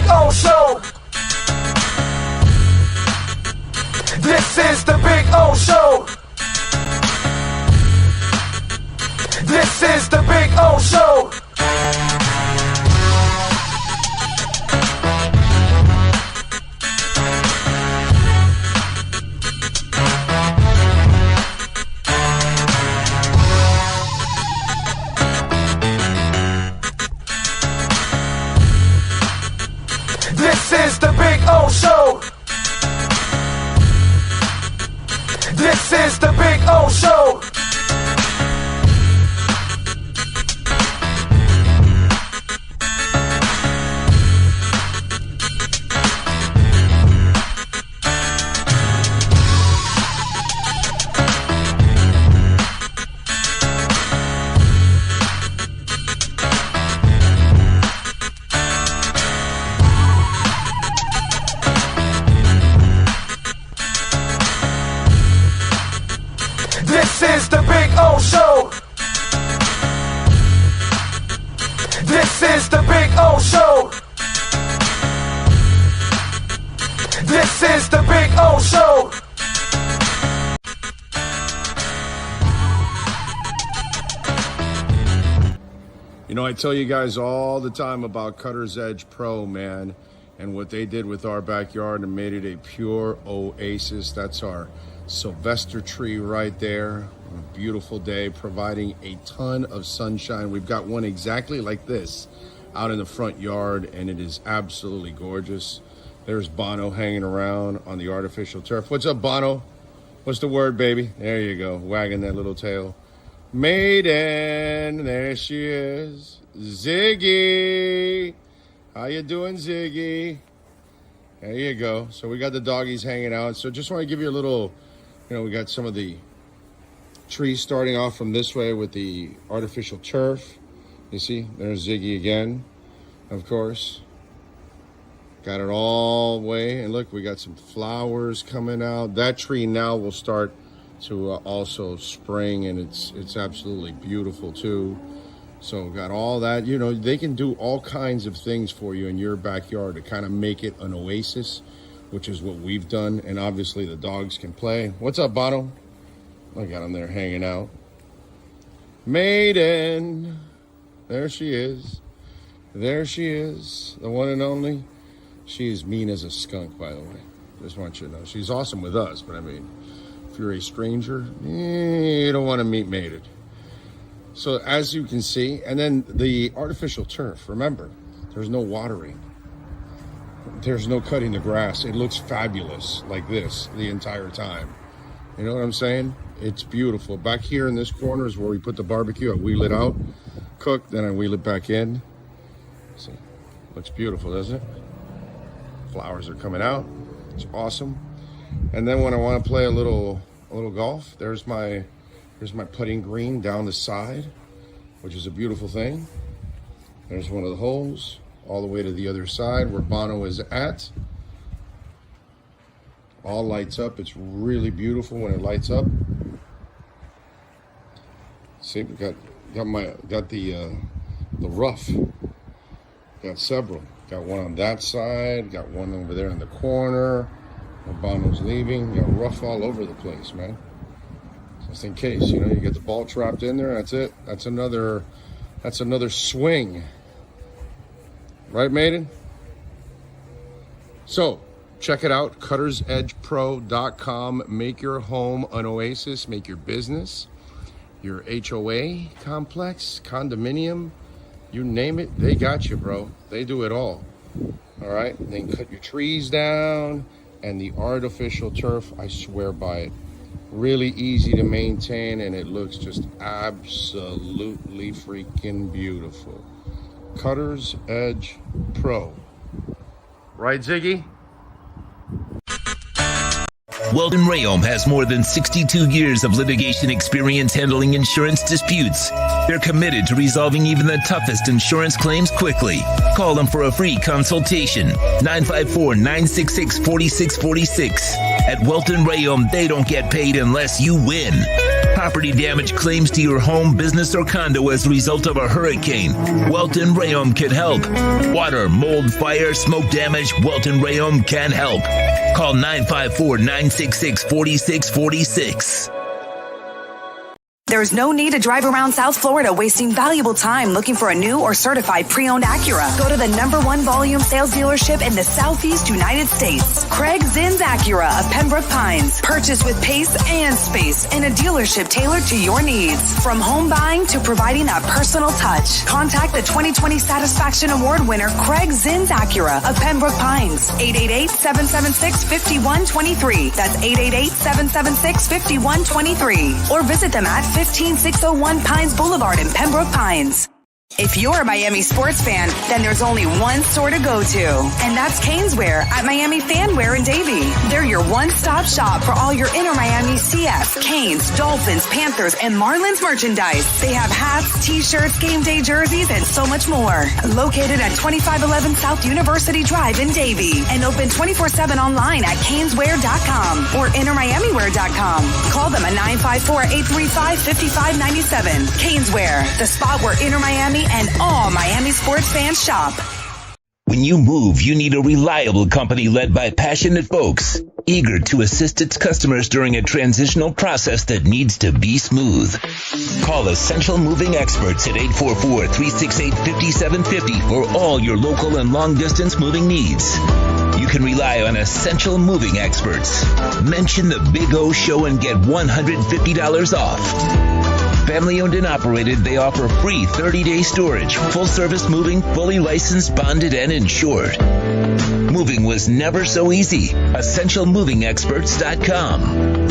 O Show. This is the Big O Show. This is the Big O Show. This is the Big O Show. This is the Big O Show. This is the Big O Show. This is the Big O Show. This is the Big O Show. You know, I tell you guys all the time about Cutter's Edge Pro, man, and what they did with our backyard and made it a pure oasis. That's our Sylvester tree right there. A beautiful day, providing a ton of sunshine. We've got one exactly like this out in the front yard, and it is absolutely gorgeous. There's Bono hanging around on the artificial turf. What's up, Bono? What's the word, baby? There you go, wagging that little tail. Maiden, there she is. Ziggy. How you doing, Ziggy? There you go. So we got the doggies hanging out. So just want to give you a little, you know, we got some of the trees starting off from this way with the artificial turf. You see, there's Ziggy again, of course. Got it all the way. And look, we got some flowers coming out. That tree now will start to also spring, and it's absolutely beautiful too. So got all that. You know, they can do all kinds of things for you in your backyard to kind of make it an oasis, which is what we've done. And obviously the dogs can play. What's up, Bono? I got him there hanging out. Maiden. There she is. There she is. The one and only. She's mean as a skunk, by the way. Just want you to know. She's awesome with us, but I mean, if you're a stranger, you don't want to meet Maiden. So as you can see, and then the artificial turf, remember, there's no watering. There's no cutting the grass. It looks fabulous like this the entire time. You know what I'm saying? It's beautiful. Back here in this corner is where we put the barbecue. I wheel it out, cook, then I wheel it back in. See, looks beautiful, doesn't it? Flowers are coming out. It's awesome. And then when I want to play a little golf, there's my putting green down the side, which is a beautiful thing. There's one of the holes all the way to the other side where Bono is at. All lights up. It's really beautiful when it lights up. See, we got the rough. Got several. Got one on that side. Got one over there in the corner. Where Bono's leaving. Got rough all over the place, man. Just in case, you know, you get the ball trapped in there. That's it. That's another swing. Right, Maiden? So, check it out, cuttersedgepro.com. Make your home an oasis. Make your business, your HOA complex, condominium, you name it, they got you, bro. They do it all. All right? They can cut your trees down, and the artificial turf, I swear by it. Really easy to maintain, and it looks just absolutely freaking beautiful. Cutter's Edge Pro. Right, Ziggy? Weldon Rayom has more than 62 years of litigation experience handling insurance disputes. They're committed to resolving even the toughest insurance claims quickly. Call them for a free consultation. 954-966-4646. At Weldon Rayom, they don't get paid unless you win. Property damage claims to your home, business, or condo as a result of a hurricane. Welton Rayom can help. Water, mold, fire, smoke damage, Welton Rayom can help. Call 954-966-4646. There's no need to drive around South Florida wasting valuable time looking for a new or certified pre-owned Acura. Go to the #1 volume sales dealership in the Southeast United States. Craig Zinn's Acura of Pembroke Pines. Purchase with pace and space in a dealership tailored to your needs. From home buying to providing that personal touch. Contact the 2020 Satisfaction Award winner Craig Zinn's Acura of Pembroke Pines. 888-776-5123. That's 888-776-5123. Or visit them at 15601 Pines Boulevard in Pembroke Pines. If you're a Miami sports fan, then there's only one store to go to, and that's Caneswear at Miami Fanwear in Davie. They're your one-stop shop for all your inner Miami CF, Canes, Dolphins, Panthers, and Marlins merchandise. They have hats, t-shirts, game day jerseys, and so much more. Located at 2511 South University Drive in Davie, and open 24/7 online at caneswear.com or innermiamiwear.com. Call them at 954-835-5597. Caneswear, the spot where inner Miami and all Miami sports fans shop. When you move, you need a reliable company led by passionate folks, eager to assist its customers during a transitional process that needs to be smooth. Call Essential Moving Experts at 844-368-5750 for all your local and long-distance moving needs. You can rely on Essential Moving Experts. Mention the Big O Show and get $150 off. Family owned and operated, they offer free 30-day storage, full-service moving, fully licensed, bonded, and insured. Moving was never so easy. EssentialMovingExperts.com.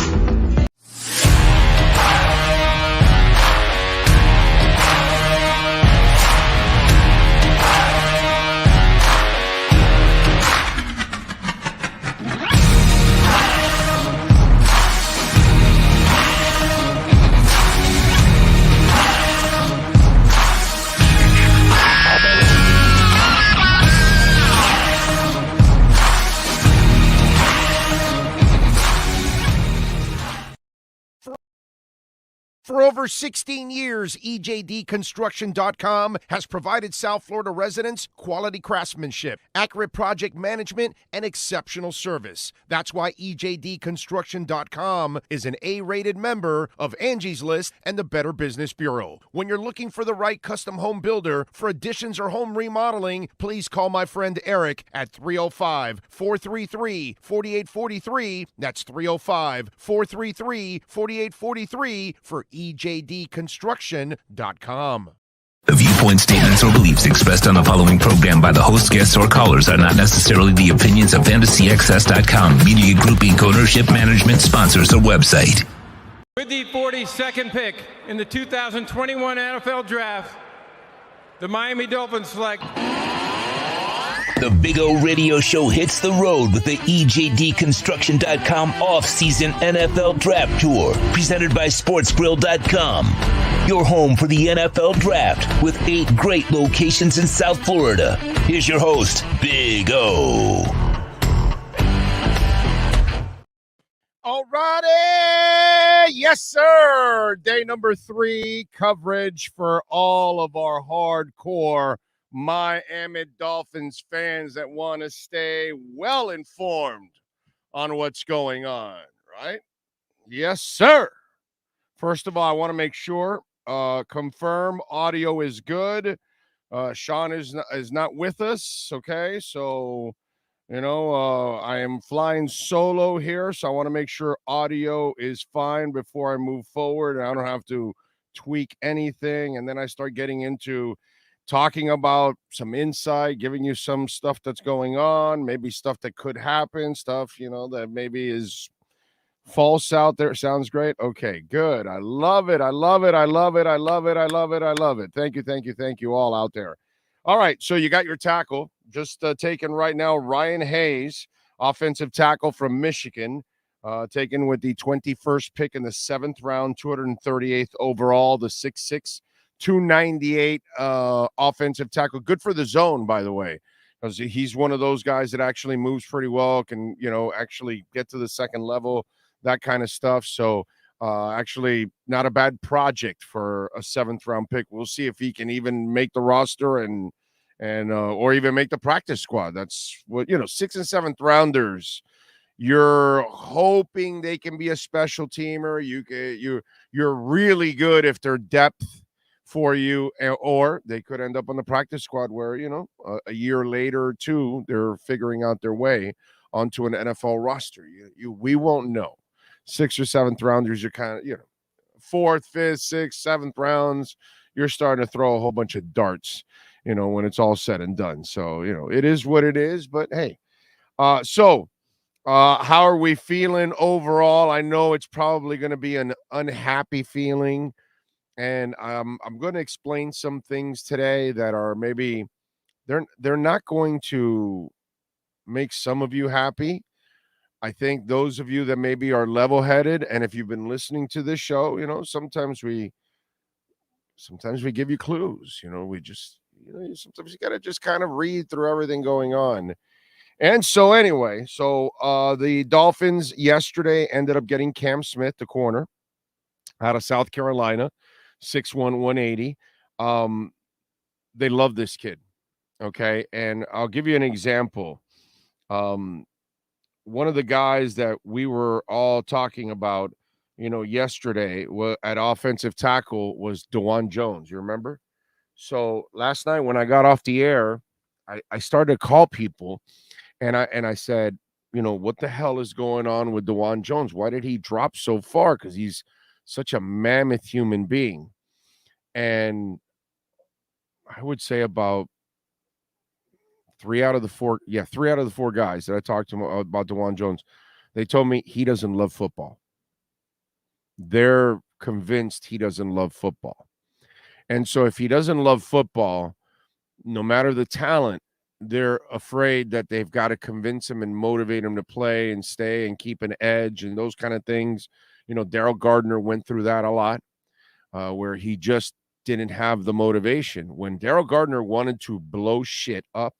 For over 16 years, EJDConstruction.com has provided South Florida residents quality craftsmanship, accurate project management, and exceptional service. That's why EJDConstruction.com is an A-rated member of Angie's List and the Better Business Bureau. When you're looking for the right custom home builder for additions or home remodeling, please call my friend Eric at 305-433-4843. That's 305-433-4843 for EJDConstruction.com. The viewpoint, statements, or beliefs expressed on the following program by the host, guests, or callers are not necessarily the opinions of FantasyXS.com, Media Group Inc., ownership, management, sponsors, or website. With the 42nd pick in the 2021 NFL Draft, the Miami Dolphins select... The Big O Radio Show hits the road with the EJDConstruction.com off-season NFL Draft Tour, presented by SportsGrill.com. Your home for the NFL Draft with 8 great locations in South Florida. Here's your host, Big O. All righty. Yes, sir. Day number 3 coverage for all of our hardcore Miami Dolphins fans that want to stay well informed on what's going on, right? Yes, sir. First of all, I want to make sure, confirm audio is good. Sean is not with us, okay? So, I am flying solo here, so I want to make sure audio is fine before I move forward, and I don't have to tweak anything, and then I start getting into talking about some insight, giving you some stuff that's going on, maybe stuff that could happen, stuff, that maybe is false out there. Sounds great. Okay, good. I love it. I love it. I love it. I love it. I love it. I love it. Thank you. Thank you. Thank you all out there. All right. So you got your tackle just taken right now. Ryan Hayes, offensive tackle from Michigan, taken with the 21st pick in the 7th round, 238th overall, the 6'6", 298 offensive tackle. Good for the zone, by the way, because he's one of those guys that actually moves pretty well, can, actually get to the second level, that kind of stuff. So Actually, not a bad project for a 7th-round pick. We'll see if he can even make the roster and or even make the practice squad. That's what 6th and 7th rounders. You're hoping they can be a special teamer. You're really good if they're depth for you, or they could end up on the practice squad where a year later or two they're figuring out their way onto an NFL roster. We won't know. 6th or 7th rounders, you're kind of 4th, 5th, 6th, 7th rounds. You're starting to throw a whole bunch of darts, when it's all said and done. So it is what it is. But hey, how are we feeling overall? I know it's probably going to be an unhappy feeling, and I'm going to explain some things today that are maybe they're not going to make some of you happy. I think those of you that maybe are level-headed, and if you've been listening to this show, sometimes we give you clues. We just sometimes you got to just kind of read through everything going on. And so anyway, the Dolphins yesterday ended up getting Cam Smith, the corner, out of South Carolina, 6'1", 180. They love this kid, okay? And I'll give you an example. One of the guys that we were all talking about, yesterday at offensive tackle was Devon Jones. You remember? So last night when I got off the air, I started to call people. And I said, what the hell is going on with Devon Jones? Why did he drop so far? Because he's such a mammoth human being. And I would say about three out of the four guys that I talked to about Devon Jones, they told me he doesn't love football. They're convinced he doesn't love football. And so if he doesn't love football, no matter the talent, they're afraid that they've got to convince him and motivate him to play and stay and keep an edge and those kind of things. Daryl Gardner went through that a lot, where he just didn't have the motivation. When Daryl Gardner wanted to blow shit up,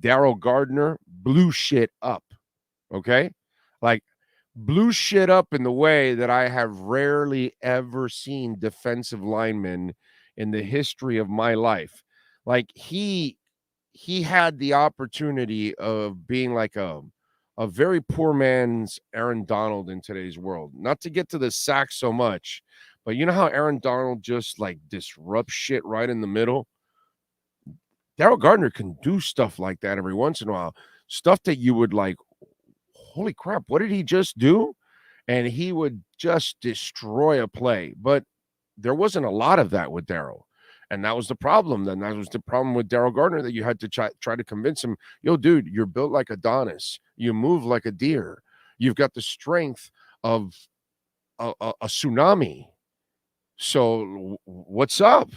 Daryl Gardner blew shit up, okay? Like, blew shit up in the way that I have rarely ever seen defensive linemen in the history of my life. Like, he had the opportunity of being like a very poor man's Aaron Donald in today's world. Not to get to the sack so much, but you know how Aaron Donald just like disrupts shit right in the middle? Daryl Gardner can do stuff like that every once in a while. Stuff that you would like, holy crap, what did he just do? And he would just destroy a play. But there wasn't a lot of that with Daryl. And that was the problem. Then that was the problem with Daryl Gardner, that you had to try to convince him, yo, dude, you're built like Adonis. You move like a deer. You've got the strength of a tsunami. So what's up?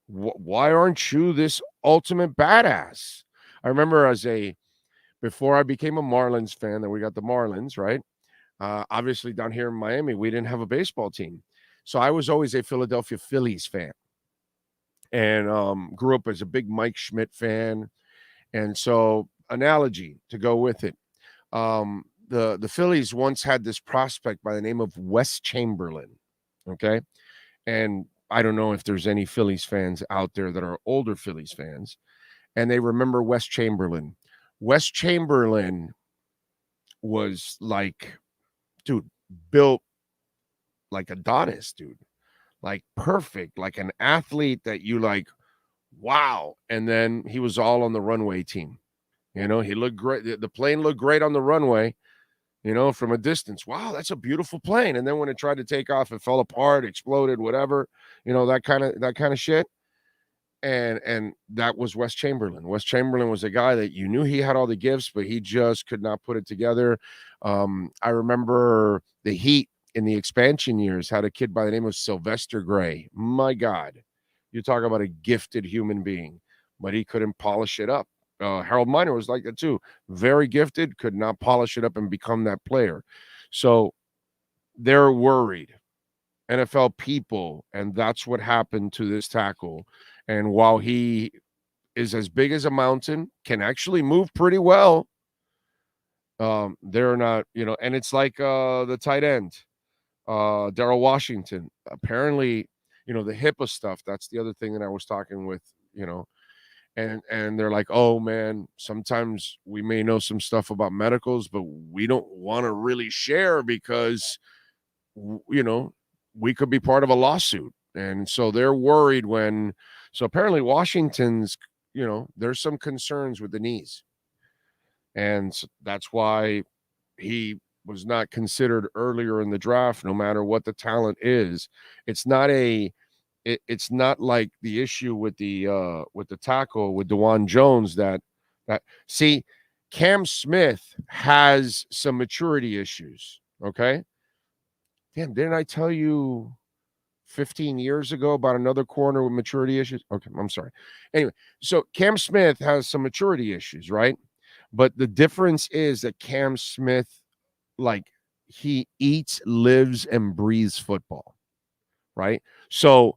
Why aren't you this ultimate badass? I remember before I became a Marlins fan, then we got the Marlins, right? Obviously down here in Miami, we didn't have a baseball team. So I was always a Philadelphia Phillies fan. And grew up as a big Mike Schmidt fan. And so, analogy to go with it. The Phillies once had this prospect by the name of Wes Chamberlain, okay? And I don't know if there's any Phillies fans out there that are older Phillies fans, and they remember Wes Chamberlain. Wes Chamberlain was like, dude, built like Adonis, dude. Like perfect, like an athlete that you like, wow. And then he was all on the runway team. He looked great. The plane looked great on the runway, from a distance. Wow, that's a beautiful plane. And then when it tried to take off, it fell apart, exploded, whatever, that kind of shit. And that was Wes Chamberlain. Wes Chamberlain was a guy that you knew he had all the gifts, but he just could not put it together. I remember the Heat in the expansion years had a kid by the name of Sylvester Gray. My God, you talk about a gifted human being, but he couldn't polish it up. Harold Miner was like that too. Very gifted, could not polish it up and become that player. So they're worried, NFL people, and that's what happened to this tackle. And while he is as big as a mountain, can actually move pretty well, they're not, and it's like the tight end. Darrell Washington. Apparently, the HIPAA stuff, that's the other thing that I was talking with, and they're like, oh man, sometimes we may know some stuff about medicals, but we don't want to really share because we could be part of a lawsuit. And so they're worried so apparently Washington's, there's some concerns with the knees. And that's why he was not considered earlier in the draft, no matter what the talent is. It's not like the issue with the tackle with DeJuan Jones that see, Cam Smith has some maturity issues. Okay. Damn, didn't I tell you 15 years ago about another corner with maturity issues? Okay, I'm sorry. Anyway, so Cam Smith has some maturity issues, right? But the difference is that Cam Smith, he eats, lives, and breathes football, right? So,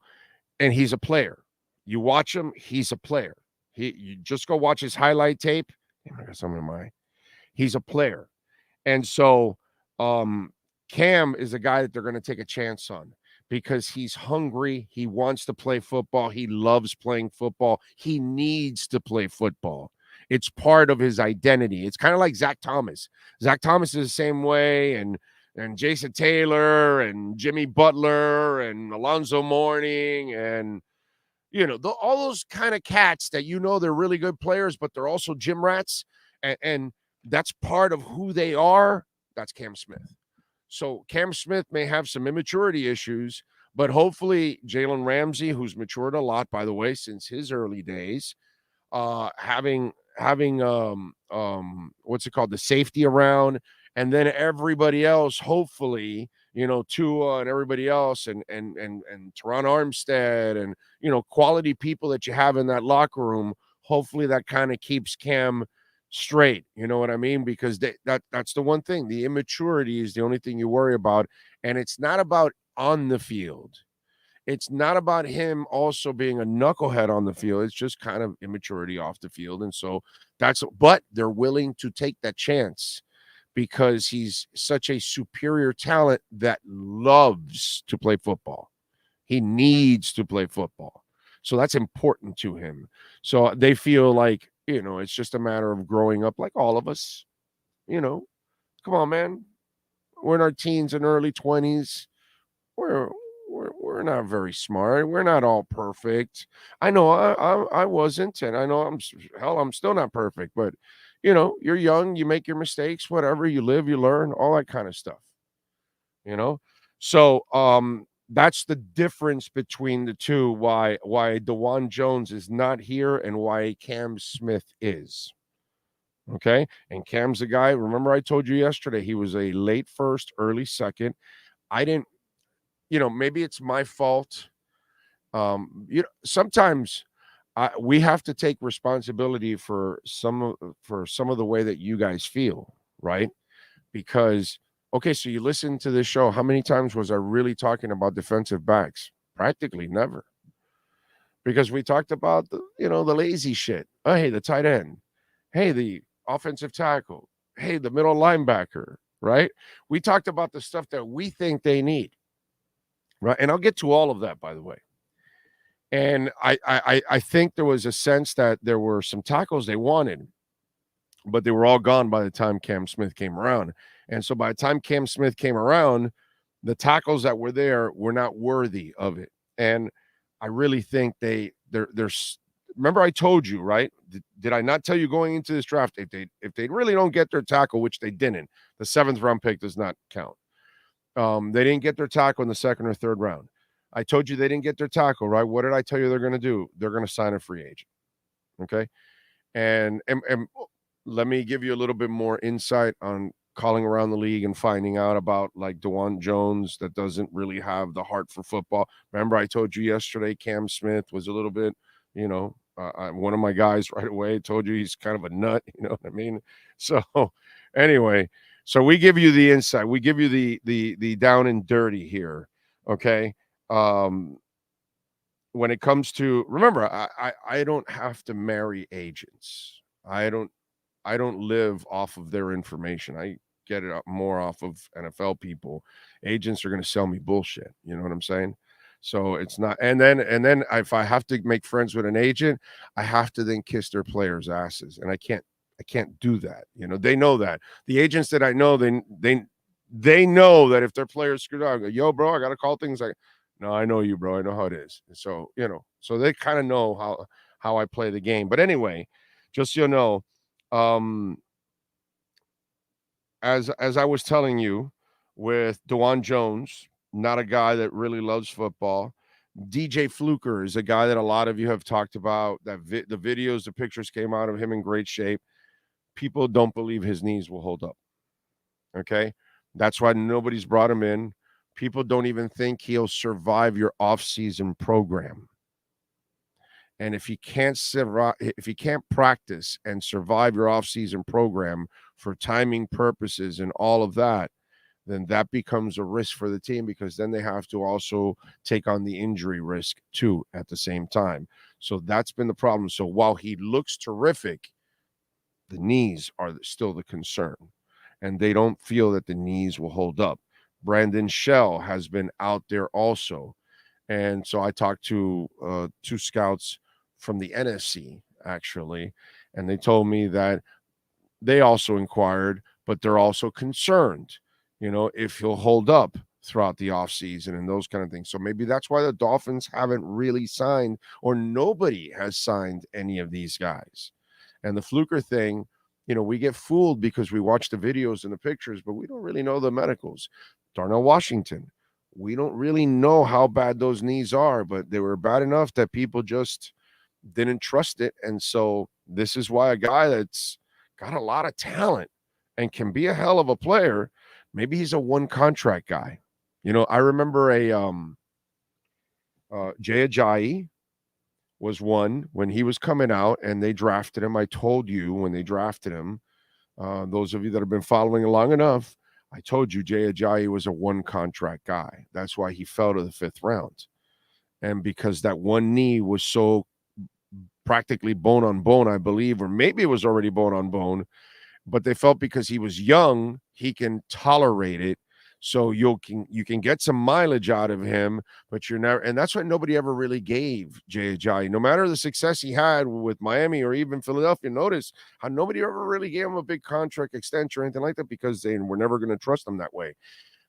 and he's a player. You watch him, he's a player. You just go watch his highlight tape. Damn, I got something in my eye. He's a player. And so, Cam is a guy that they're going to take a chance on because he's hungry. He wants to play football. He loves playing football. He needs to play football. It's part of his identity. It's kind of like Zach Thomas. Zach Thomas is the same way, and Jason Taylor and Jimmy Butler and Alonzo Mourning and, all those kind of cats that they're really good players, but they're also gym rats. And that's part of who they are. That's Cam Smith. So Cam Smith may have some immaturity issues, but hopefully Jalen Ramsey, who's matured a lot, by the way, since his early days, having what's it called, the safety around, and then everybody else, hopefully, Tua and everybody else, and Teron Armstead, and quality people that you have in that locker room. Hopefully that kind of keeps Cam straight, you know what I mean? Because that's the one thing. The immaturity is the only thing you worry about, and it's not about on the field. It's not about him also being a knucklehead on the field. It's just kind of immaturity off the field. And so but they're willing to take that chance because he's such a superior talent that loves to play football. He needs to play football. So that's important to him. So they feel like, it's just a matter of growing up like all of us. Come on, man. We're in our teens and early 20s. We're not very smart. We're not all perfect. I know I wasn't, and I know I'm still not perfect, but you're young, you make your mistakes, whatever, you live, you learn, all that kind of stuff. So that's the difference between the two, why DeJuan Jones is not here and why Cam Smith is. Okay? And Cam's a guy, remember I told you yesterday, he was a late first, early second. I didn't, maybe it's my fault. Sometimes we have to take responsibility for some of the way that you guys feel, right? Because, okay, so you listen to this show. How many times was I really talking about defensive backs? Practically never. Because we talked about the lazy shit. Oh, hey, the tight end. Hey, the offensive tackle. Hey, the middle linebacker, right? We talked about the stuff that we think they need. Right. And I'll get to all of that, by the way. And I think there was a sense that there were some tackles they wanted, but they were all gone by the time Cam Smith came around. And so by the time Cam Smith came around, the tackles that were there were not worthy of it. And I really think they're remember I told you, right? Did I not tell you going into this draft, if they really don't get their tackle, which they didn't, the 7th round pick does not count. They didn't get their tackle in the 2nd or 3rd round. I told you they didn't get their tackle, right? What did I tell you they're going to do? They're going to sign a free agent. Okay. And let me give you a little bit more insight on calling around the league and finding out about like DeJuan Jones that doesn't really have the heart for football. Remember, I told you yesterday, Cam Smith was a little bit, one of my guys right away told you he's kind of a nut. You know what I mean? So anyway, so we give you the insight. We give you the down and dirty here. Okay. When it comes to, remember, I don't have to marry agents. I don't live off of their information. I get it up more off of NFL people. Agents are going to sell me bullshit. You know what I'm saying? So it's not. And then if I have to make friends with an agent, I have to then kiss their players' asses, and I can't do that. You know, they know that. The agents that I know, they know that if their players screwed up, I go, yo, bro, I got to call things like, no, I know you, bro. I know how it is. So, you know, so they kind of know how I play the game. But anyway, just so you know, as I was telling you, with DeJuan Jones, not a guy that really loves football. DJ Fluker is a guy that a lot of you have talked about. That the videos, the pictures came out of him in great shape. People don't believe his knees will hold up. Okay, that's why nobody's brought him in. People don't even think he'll survive your off-season program. And if he can't practice and survive your off-season program for timing purposes and all of that, then that becomes a risk for the team, because then they have to also take on the injury risk too at the same time. So that's been the problem. So while he looks terrific, the knees are still the concern, and they don't feel that the knees will hold up. Brandon Shell has been out there also. And so I talked to 2 scouts from the NFC, actually, and they told me that they also inquired, but they're also concerned, you know, if he'll hold up throughout the offseason and those kind of things. So maybe that's why the Dolphins haven't really signed, or nobody has signed any of these guys. And the Fluker thing, you know, we get fooled because we watch the videos and the pictures, but we don't really know the medicals. Darnell Washington, we don't really know how bad those knees are, but they were bad enough that people just didn't trust it. And so this is why a guy that's got a lot of talent and can be a hell of a player, maybe he's a one contract guy. You know, I remember Jay Ajayi was one when he was coming out and they drafted him. I told you when they drafted him, those of you that have been following along enough, I told you Jay Ajayi was a one contract guy. That's why he fell to the 5th round. And because that one knee was so practically bone on bone, I believe, or maybe it was already bone on bone, but they felt because he was young, he can tolerate it. So you can get some mileage out of him, but you're never, and that's what nobody ever really gave Jay Ajayi. No matter the success he had with Miami or even Philadelphia, notice how nobody ever really gave him a big contract extension or anything like that, because they were never going to trust him that way.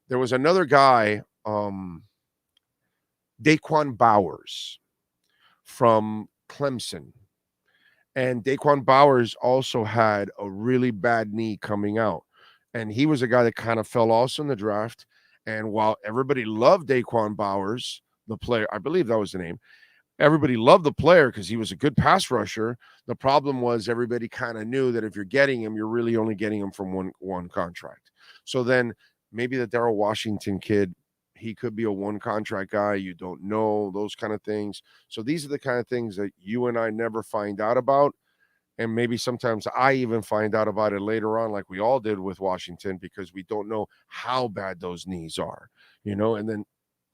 There was another guy, Daquan Bowers from Clemson. And Daquan Bowers also had a really bad knee coming out. And he was a guy that kind of fell also in the draft. And while everybody loved Daquan Bowers, the player, I believe that was the name, everybody loved the player because he was a good pass rusher. The problem was everybody kind of knew that if you're getting him, you're really only getting him from one contract. So then maybe the Darrell Washington kid, he could be a one contract guy. You don't know, those kind of things. So these are the kind of things that you and I never find out about. And maybe sometimes I even find out about it later on, like we all did with Washington, because we don't know how bad those knees are, you know, and then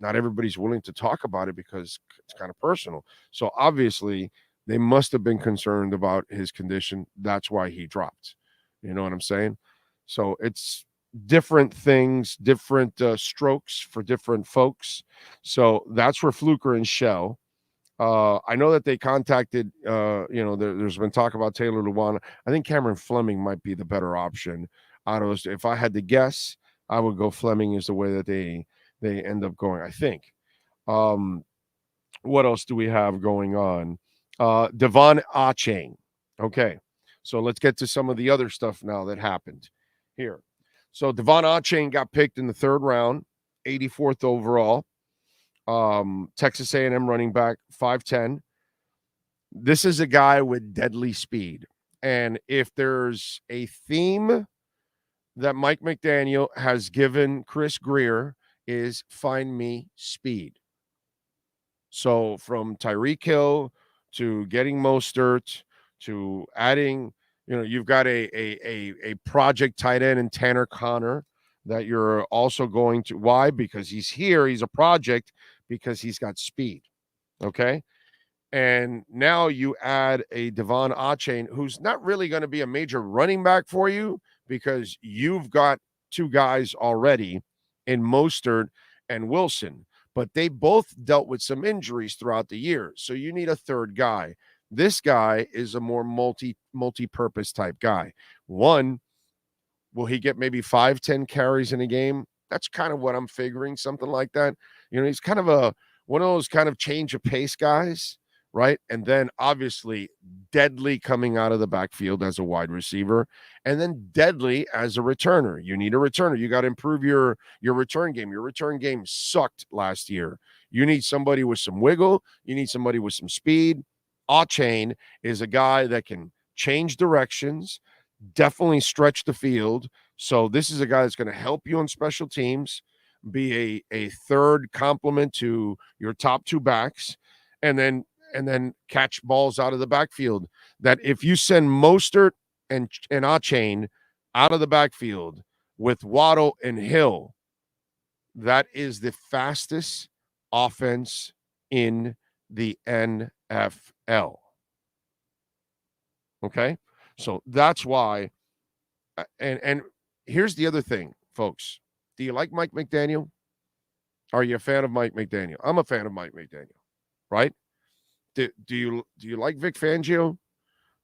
not everybody's willing to talk about it because it's kind of personal. So obviously they must have been concerned about his condition. That's why he dropped. You know what I'm saying? So it's different things, different strokes for different folks. So that's where Fluker and Shell. I know that they contacted, there's been talk about Taylor Lewan. I think Cameron Fleming might be the better option out of those. If I had to guess, I would go Fleming is the way that they end up going, I think. What else do we have going on? Devon Achane. Okay, so let's get to some of the other stuff now that happened here. So Devon Achane got picked in the 3rd round, 84th overall. Texas A&M running back, 5'10". This is a guy with deadly speed. And if there's a theme that Mike McDaniel has given Chris Grier, is find me speed. So from Tyreek Hill to getting Mostert to adding, you've got a project tight end in Tanner Connor that you're also going to. Why? Because he's here. He's a project because he's got speed. Okay. And now you add a Devon Achane, who's not really going to be a major running back for you because you've got two guys already in Mostert and Wilson, but they both dealt with some injuries throughout the year. So you need a third guy. This guy is a more multi-purpose type guy. One, will he get maybe 5-10 carries in a game? That's kind of what I'm figuring, something like that. He's kind of one of those kind of change of pace guys, right? And then obviously deadly coming out of the backfield as a wide receiver, and then deadly as a returner. You need a returner. You got to improve your return game. Your return game sucked last year. You need somebody with some wiggle. You need somebody with some speed. Achane is a guy that can change directions, definitely stretch the field. So this is a guy that's going to help you on special teams, be a third complement to your top two backs, and then catch balls out of the backfield. That if you send Mostert and Achane out of the backfield with Waddle and Hill, that is the fastest offense in the NFL. Okay? So that's why, and here's the other thing, folks. Do you like Mike McDaniel? Are you a fan of Mike McDaniel? I'm a fan of Mike McDaniel, right? Do you like Vic Fangio?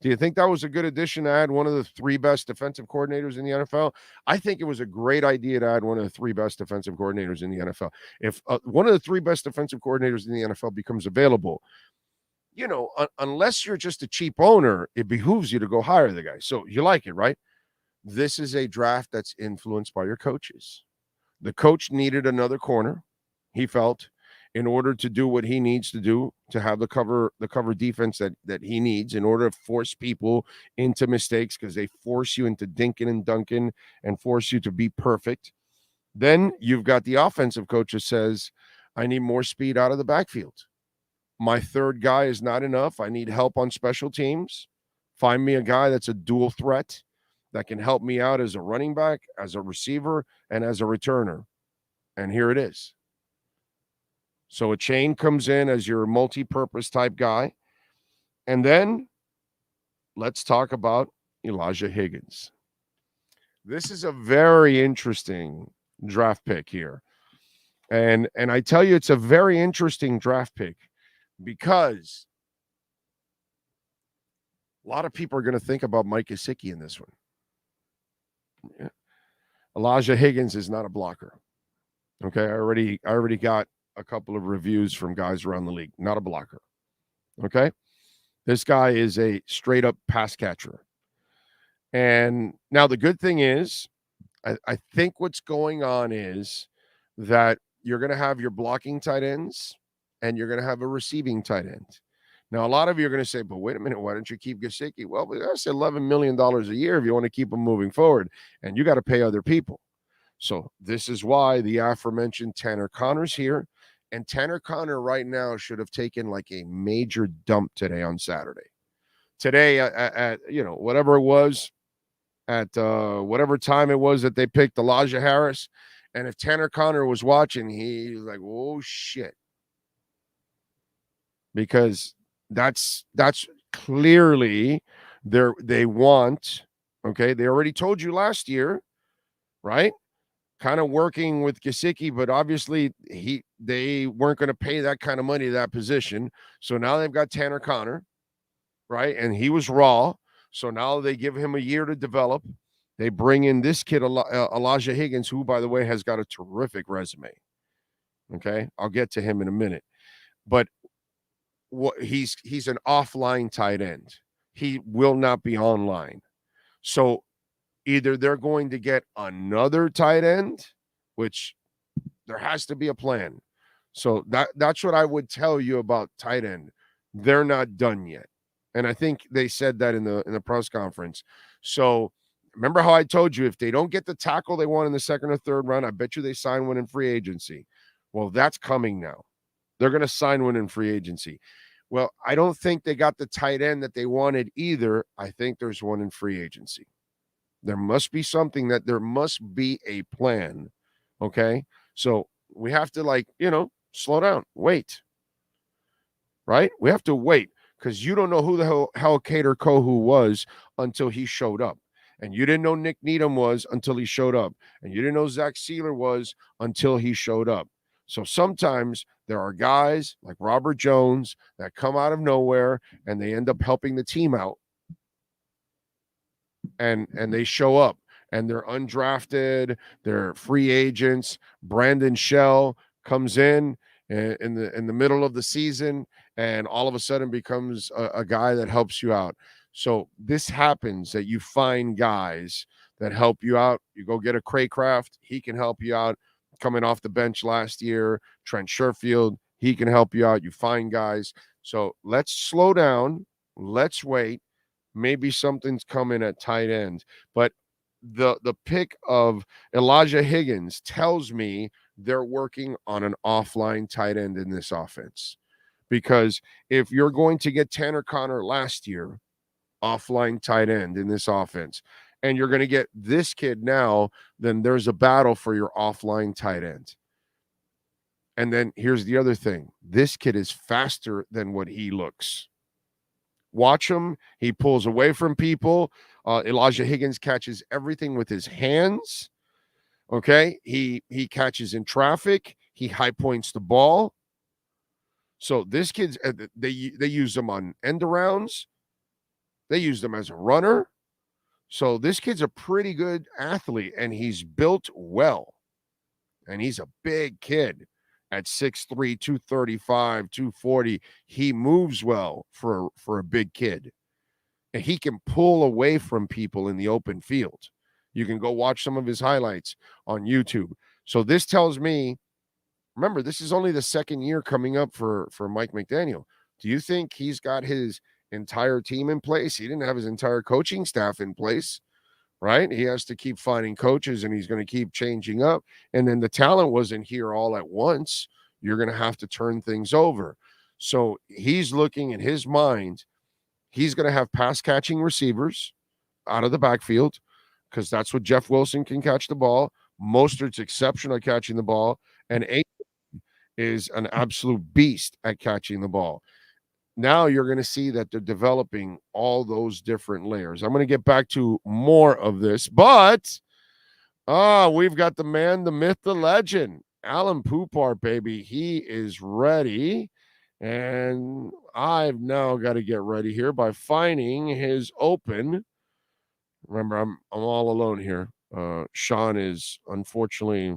Do you think that was a good addition to add one of the three best defensive coordinators in the NFL? I think it was a great idea to add one of the three best defensive coordinators in the NFL. If one of the three best defensive coordinators in the NFL becomes available, unless you're just a cheap owner, it behooves you to go hire the guy. So you like it, right? This is a draft that's influenced by your coaches. The coach needed another corner, he felt, in order to do what he needs to do to have the cover defense that he needs in order to force people into mistakes, because they force you into dinking and dunking and force you to be perfect. Then you've got the offensive coach that says, I need more speed out of the backfield. My third guy is not enough. I need help on special teams. Find me a guy that's a dual threat that can help me out as a running back, as a receiver, and as a returner. And here it is. So Achane comes in as your multi-purpose type guy. And then let's talk about Elijah Higgins. This is a very interesting draft pick here. And I tell you, it's a very interesting draft pick because a lot of people are going to think about Mike Gesicki in this one. Yeah. Elijah Higgins is not a blocker. Okay, I already got a couple of reviews from guys around the league. Not a blocker. Okay, this guy is a straight up pass catcher. And now the good thing is, I think what's going on is that you're going to have your blocking tight ends and you're going to have a receiving tight end. Now, a lot of you are going to say, but wait a minute, why don't you keep Gesicki? Well, that's $11 million a year if you want to keep him moving forward, and you got to pay other people. So this is why the aforementioned Tanner Connor's here, and Tanner Connor right now should have taken like a major dump today on Saturday. Today, at whatever it was, at whatever time it was that they picked Elijah Harris, and if Tanner Connor was watching, he was like, oh, shit. Because that's clearly they want, okay, they already told you last year, right? Kind of working with Gesicki, but obviously they weren't going to pay that kind of money to that position. So now they've got Tanner Connor, right? And he was raw. So now they give him a year to develop. They bring in this kid, Elijah Higgins, who, by the way, has got a terrific resume. Okay, I'll get to him in a minute. But he's an offline tight end. He will not be online. So either they're going to get another tight end, which there has to be a plan. So that's what I would tell you about tight end. They're not done yet. And I think they said that in the press conference. So remember how I told you, if they don't get the tackle they want in the second or third round, I bet you they sign one in free agency. Well, that's coming now. They're going to sign one in free agency. Well, I don't think they got the tight end that they wanted either. I think there's one in free agency. There must be something there must be a plan. Okay. So we have to slow down, wait. Right. We have to wait because you don't know who the hell Kader Kohu was until he showed up. And you didn't know Nick Needham was until he showed up. And you didn't know Zach Sealer was until he showed up. So sometimes there are guys like Robert Jones that come out of nowhere and they end up helping the team out. And they show up and they're undrafted, they're free agents. Brandon Shell comes in the middle of the season and all of a sudden becomes a guy that helps you out. So this happens, that you find guys that help you out. You go get a Craycraft, he can help you out. Coming off the bench last year, Trent Sherfield, he can help you out. You find guys. So let's slow down. Let's wait. Maybe something's coming at tight end. But the pick of Elijah Higgins tells me they're working on an offline tight end in this offense. Because if you're going to get Tanner Conner last year, offline tight end in this offense, and you're going to get this kid now, then there's a battle for your offline tight end. And then here's the other thing. This kid is faster than what he looks. Watch him. He pulls away from people. Elijah Higgins catches everything with his hands. Okay? He catches in traffic. He high points the ball. So this kid's, they use him on end arounds. They use him as a runner. So this kid's a pretty good athlete, and he's built well. And he's a big kid at 6'3", 235, 240. He moves well for a big kid. And he can pull away from people in the open field. You can go watch some of his highlights on YouTube. So this tells me, remember, this is only the second year coming up for Mike McDaniel. Do you think he's got his entire team in place? He didn't have his entire coaching staff in place, right? He has to keep finding coaches, and he's going to keep changing up. And then the talent wasn't here all at once. You're going to have to turn things over. So he's looking in his mind, he's going to have pass catching receivers out of the backfield, because that's what Jeff Wilson can catch the ball. Mostert's exceptional at catching the ball, and A is an absolute beast at catching the ball. Now you're going to see that they're developing all those different layers. I'm going to get back to more of this, but we've got the man, the myth, the legend, Alain Poupart, baby. He is ready, and I've now got to get ready here by finding his open. Remember, I'm all alone here. Sean is, unfortunately,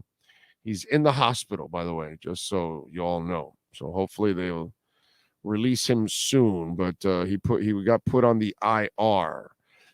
he's in the hospital, by the way, just so you all know. So hopefully they'll release him soon, but he got put on the IR.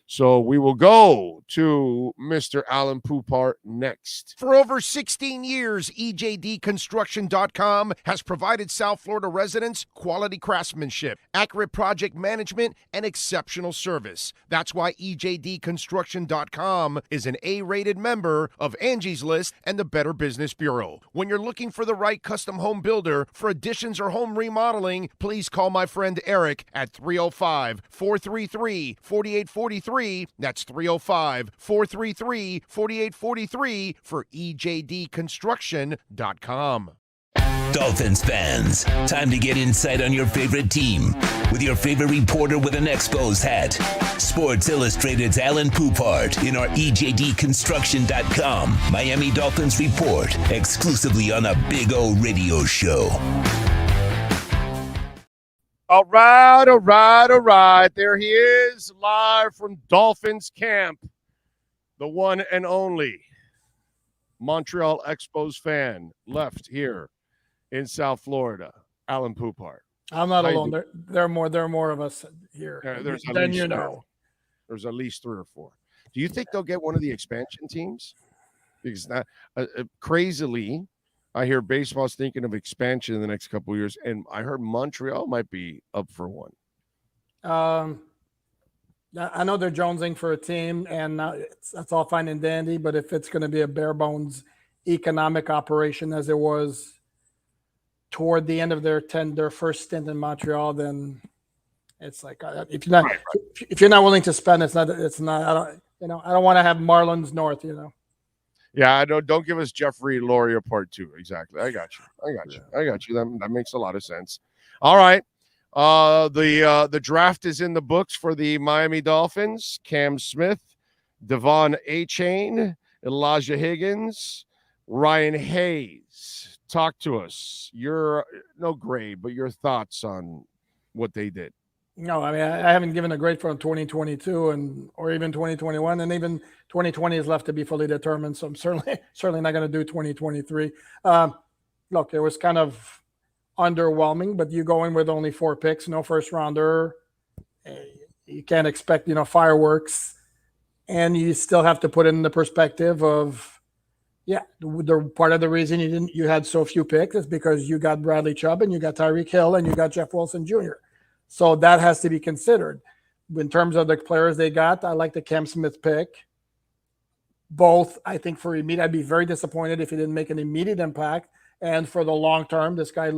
So we will go to Mr. Alain Poupart next. For over 16 years, EJDconstruction.com has provided South Florida residents quality craftsmanship, accurate project management, and exceptional service. That's why EJDconstruction.com is an A-rated member of Angie's List and the Better Business Bureau. When you're looking for the right custom home builder for additions or home remodeling, please call my friend Eric at 305-433-4843. That's 305-433-4843 for EJDconstruction.com. Dolphins fans, time to get insight on your favorite team with your favorite reporter with an Expos hat. Sports Illustrated's Alain Poupart in our EJDconstruction.com Miami Dolphins report, exclusively on a Big O radio show. All right. There he is, live from Dolphins camp. The one and only Montreal Expos fan left here in South Florida, Alain Poupart. I'm not alone. There are more of us here than you know. There's at least 3 or 4. Do you think they'll get one of the expansion teams? Because crazily, I hear baseball's thinking of expansion in the next couple of years, and I heard Montreal might be up for one. I know they're jonesing for a team, and that's all fine and dandy, but if it's going to be a bare bones economic operation as it was toward the end of their first stint in Montreal, then it's like if you're not willing to spend, it's not. I don't want to have Marlins North. Yeah, I don't give us Jeffrey Loria part 2. Exactly. I got you. That makes a lot of sense. All right. The draft is in the books for the Miami Dolphins. Cam Smith Devon Achane, Elijah Higgins, Ryan Hayes. Talk to us. Your no grade, but your thoughts on what they did. No, I mean, I haven't given a grade for 2022 or even 2021, and even 2020 is left to be fully determined. So I'm certainly not going to do 2023. Look, it was kind of underwhelming, but you go in with only 4 picks, no first rounder. You can't expect, fireworks, and you still have to put it in the perspective of, the part of the reason you had so few picks is because you got Bradley Chubb and you got Tyreek Hill and you got Jeff Wilson Jr. So that has to be considered. In terms of the players they got, I like the Cam Smith pick. Both, I think for immediate, I'd be very disappointed if he didn't make an immediate impact. And for the long term, this guy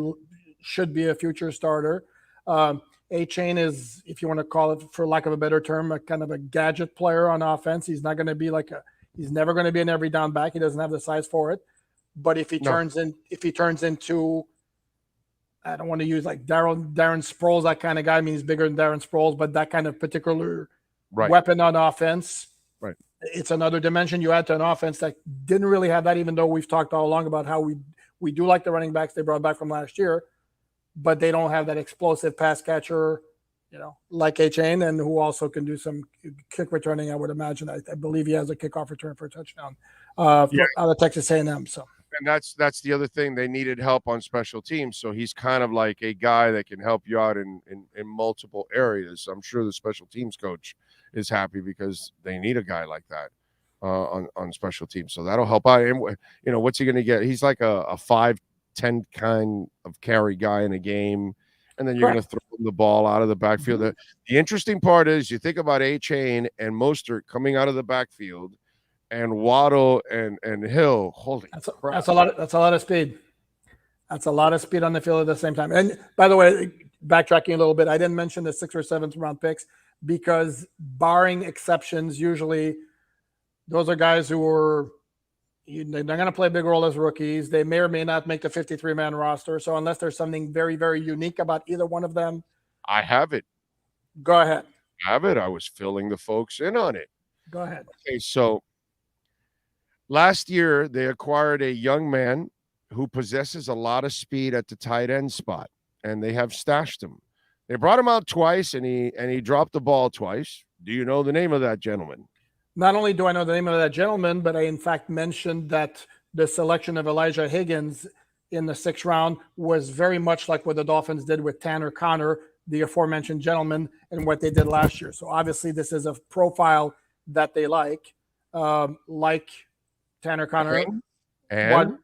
should be a future starter. Achane is, if you want to call it, for lack of a better term, a kind of a gadget player on offense. He's not going to be he's never going to be an every down back. He doesn't have the size for it. But if he turns into, I don't want to use like Darren Sproles, that kind of guy. I mean, he's bigger than Darren Sproles, but that kind of particular weapon on offense. Right. It's another dimension you add to an offense that didn't really have that, even though we've talked all along about how we do like the running backs they brought back from last year, but they don't have that explosive pass catcher, like Achane, and who also can do some kick returning, I would imagine. I believe he has a kickoff return for a touchdown out of Texas A&M. So. And that's the other thing. They needed help on special teams. So he's kind of like a guy that can help you out in multiple areas. I'm sure the special teams coach is happy because they need a guy like that on special teams. So that'll help out. And, what's he going to get? He's like a 5-10 kind of carry guy in a game. And then you're going to throw the ball out of the backfield. Mm-hmm. The interesting part is you think about Achane and Mostert coming out of the backfield, and Waddle and Hill. Holy crap. That's a lot of speed. That's a lot of speed on the field at the same time. And by the way, backtracking a little bit, I didn't mention the 6th or 7th round picks because, barring exceptions, usually those are guys who are they're going to play a big role as rookies. They may or may not make the 53-man roster. So unless there's something very, very unique about either one of them, I have it. Go ahead. I have it. I was filling the folks in on it. Go ahead. Okay, so last year, they acquired a young man who possesses a lot of speed at the tight end spot, and they have stashed him. They brought him out twice, and he dropped the ball twice. Do you know the name of that gentleman? Not only do I know the name of that gentleman, but I, in fact, mentioned that the selection of Elijah Higgins in the 6th round was very much like what the Dolphins did with Tanner Conner, the aforementioned gentleman, and what they did last year. So obviously this is a profile that they like Tanner Conner. And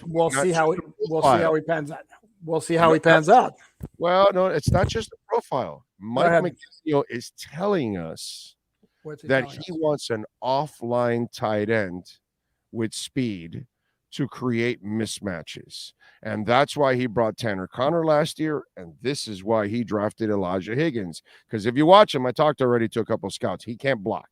we'll see how he pans out. We'll see how he pans out. Well, no, it's not just a profile. Mike McDaniel is telling us that he wants an offline tight end with speed to create mismatches. And that's why he brought Tanner Conner last year, and this is why he drafted Elijah Higgins. Because if you watch him, I talked already to a couple of scouts, he can't block.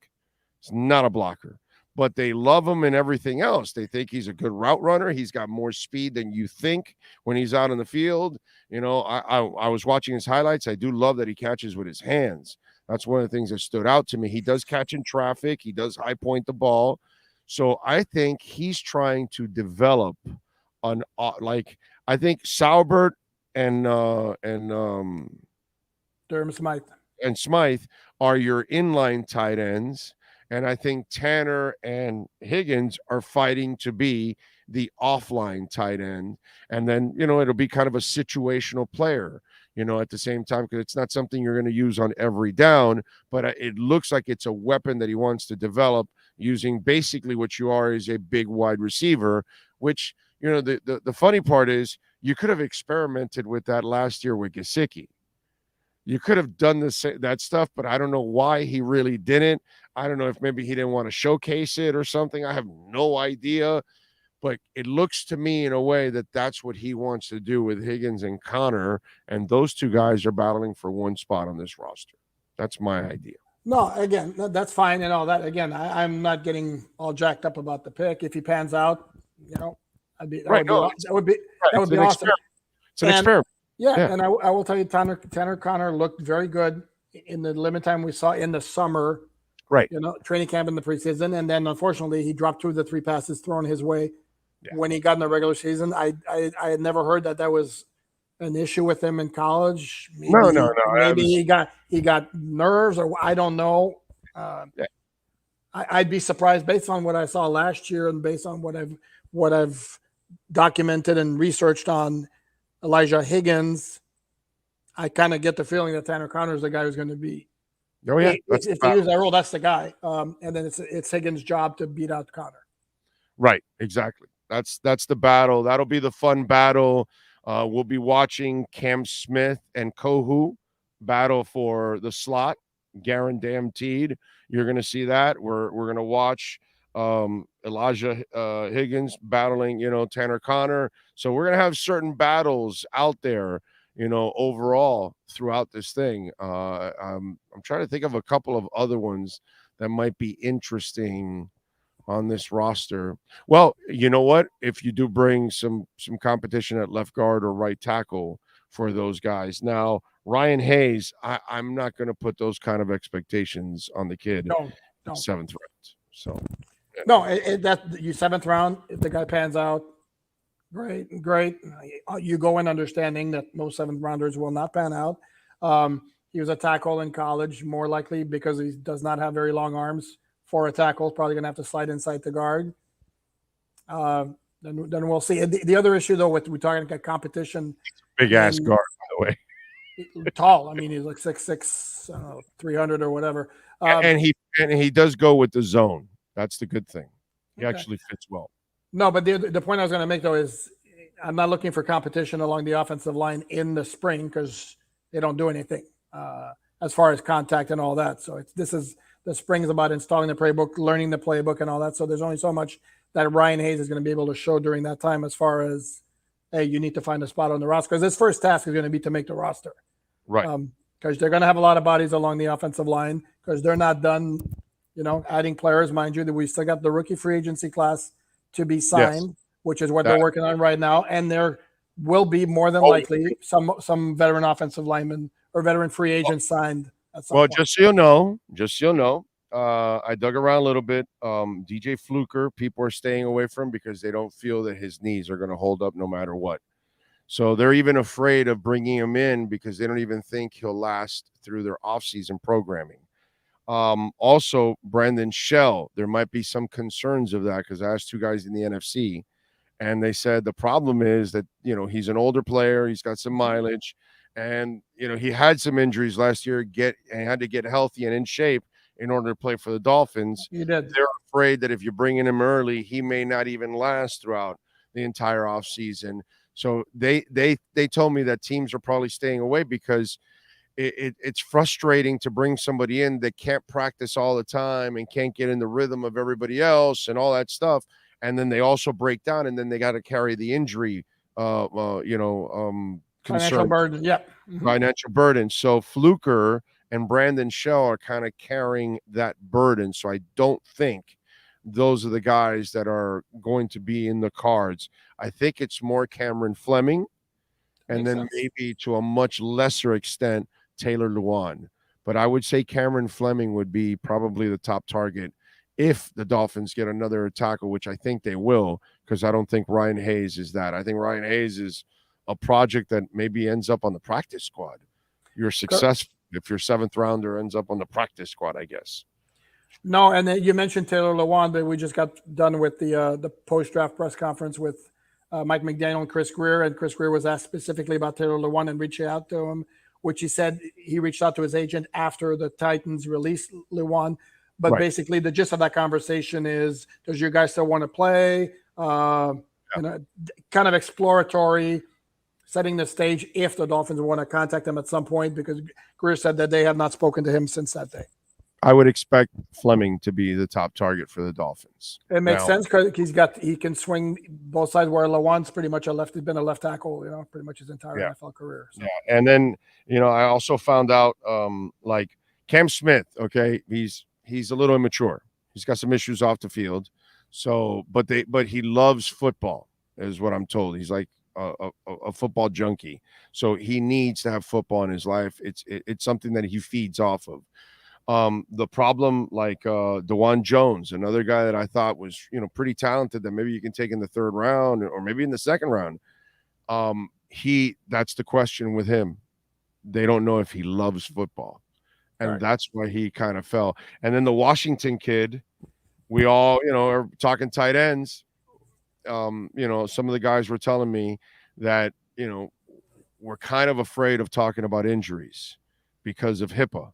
He's not a blocker. But they love him and everything else. They think he's a good route runner. He's got more speed than you think when he's out in the field. I was watching his highlights. I do love that he catches with his hands. That's one of the things that stood out to me. He does catch in traffic. He does high point the ball. So I think he's trying to develop I think Saubert and Durham Smythe and Smythe are your inline tight ends. And I think Tanner and Higgins are fighting to be the offline tight end. And then, it'll be kind of a situational player, at the same time, because it's not something you're going to use on every down, but it looks like it's a weapon that he wants to develop using basically what you are is a big wide receiver, which, the funny part is you could have experimented with that last year with Gesicki. You could have done that stuff, but I don't know why he really didn't. I don't know if maybe he didn't want to showcase it or something. I have no idea. But it looks to me in a way that that's what he wants to do with Higgins and Conner, and those two guys are battling for one spot on this roster. That's my idea. No, again, that's fine and all that. Again, I'm not getting all jacked up about the pick. If he pans out, that would be awesome. It's an experiment. Yeah, and I will tell you, Tanner Conner looked very good in the limited time we saw in the summer Right. Training camp in the preseason, and then unfortunately he dropped 2 of the 3 passes thrown his way when he got in the regular season. I had never heard that was an issue with him in college. Maybe, No. Maybe he got nerves, or I don't know. I'd be surprised based on what I saw last year and based on what I've documented and researched on Elijah Higgins. I kind of get the feeling that Tanner Conner is the guy who's going to be. Oh yeah, if they use that rule, that's the guy. And then it's Higgins' job to beat out Conner. Right, exactly. That's the battle. That'll be the fun battle. We'll be watching Cam Smith and Kohu battle for the slot, guaranteed. You're going to see that. We're going to watch Elijah Higgins battling, Tanner Conner. So we're going to have certain battles out there, overall throughout this thing. I'm trying to think of a couple of other ones that might be interesting on this roster. Well, you know what? If you do bring some competition at left guard or right tackle for those guys. Now, Ryan Hayes, I'm not going to put those kind of expectations on the kid. No. 7th round. So no, that you 7th round. If the guy pans out, great. You go in understanding that most 7th rounders will not pan out. He was a tackle in college, more likely because he does not have very long arms. For a tackle, probably going to have to slide inside the guard. Then we'll see. The other issue, though, with we're talking about competition, big ass guard, by the way. Tall. I mean, he's like 6'6", 300 or whatever. And he does go with the zone. That's the good thing. He actually fits well. No, but the point I was going to make, though, is I'm not looking for competition along the offensive line in the spring because they don't do anything as far as contact and all that. So the spring is about installing the playbook, learning the playbook and all that. So there's only so much that Ryan Hayes is going to be able to show during that time as far as, hey, you need to find a spot on the roster. Because his first task is going to be to make the roster. Right. Because they're going to have a lot of bodies along the offensive line because they're not done, adding players. Mind you, that we still got the rookie free agency class to be signed, which is what they're working on right now. And there will be more than likely some veteran offensive linemen or veteran free agents signed. Well, just so you know, I dug around a little bit. DJ Fluker, people are staying away from because they don't feel that his knees are going to hold up no matter what. So they're even afraid of bringing him in because they don't even think he'll last through their offseason programming. Also, Brandon Shell, there might be some concerns of that because I asked 2 guys in the NFC, and they said the problem is that, he's an older player. He's got some mileage. And, he had some injuries last year, and had to get healthy and in shape in order to play for the Dolphins. He did. They're afraid that if you bring in him early, he may not even last throughout the entire offseason. So they told me that teams are probably staying away because it's frustrating to bring somebody in that can't practice all the time and can't get in the rhythm of everybody else and all that stuff. And then they also break down, and then they got to carry the injury, financial burden, financial burden. So Fluker and Brandon Shell are kind of carrying that burden. So I don't think those are the guys that are going to be in the cards. I think it's more Cameron Fleming, and then maybe to a much lesser extent Taylor Lewan. But I would say Cameron Fleming would be probably the top target if the Dolphins get another tackle, which I think they will, because I don't think Ryan Hayes is that. I think Ryan Hayes is a project that maybe ends up on the practice squad. You're successful if your 7th rounder ends up on the practice squad, I guess. No, and then you mentioned Taylor Lewan, but we just got done with the post-draft press conference with Mike McDaniel and Chris Greer, and Chris Greer was asked specifically about Taylor Lewan and reaching out to him, which he said he reached out to his agent after the Titans released Lewan. But basically the gist of that conversation is, does your guy still want to play? Kind of exploratory, setting the stage if the Dolphins want to contact him at some point, because Greer said that they have not spoken to him since that day. I would expect Fleming to be the top target for the Dolphins. It makes sense because he can swing both sides, where Lewan's pretty much he's been a left tackle, pretty much his entire NFL career. So. Yeah, and then I also found out like Cam Smith. Okay, he's a little immature. He's got some issues off the field. So, but he loves football, is what I'm told. He's like a football junkie. So he needs to have football in his life. It's something that he feeds off of. The problem, like DeJuan Jones, another guy that I thought was, pretty talented, that maybe you can take in the third round or maybe in the second round. That's the question with him. They don't know if he loves football. And that's why he kind of fell. And then the Washington kid, we all, are talking tight ends. Some of the guys were telling me that, we're kind of afraid of talking about injuries because of HIPAA.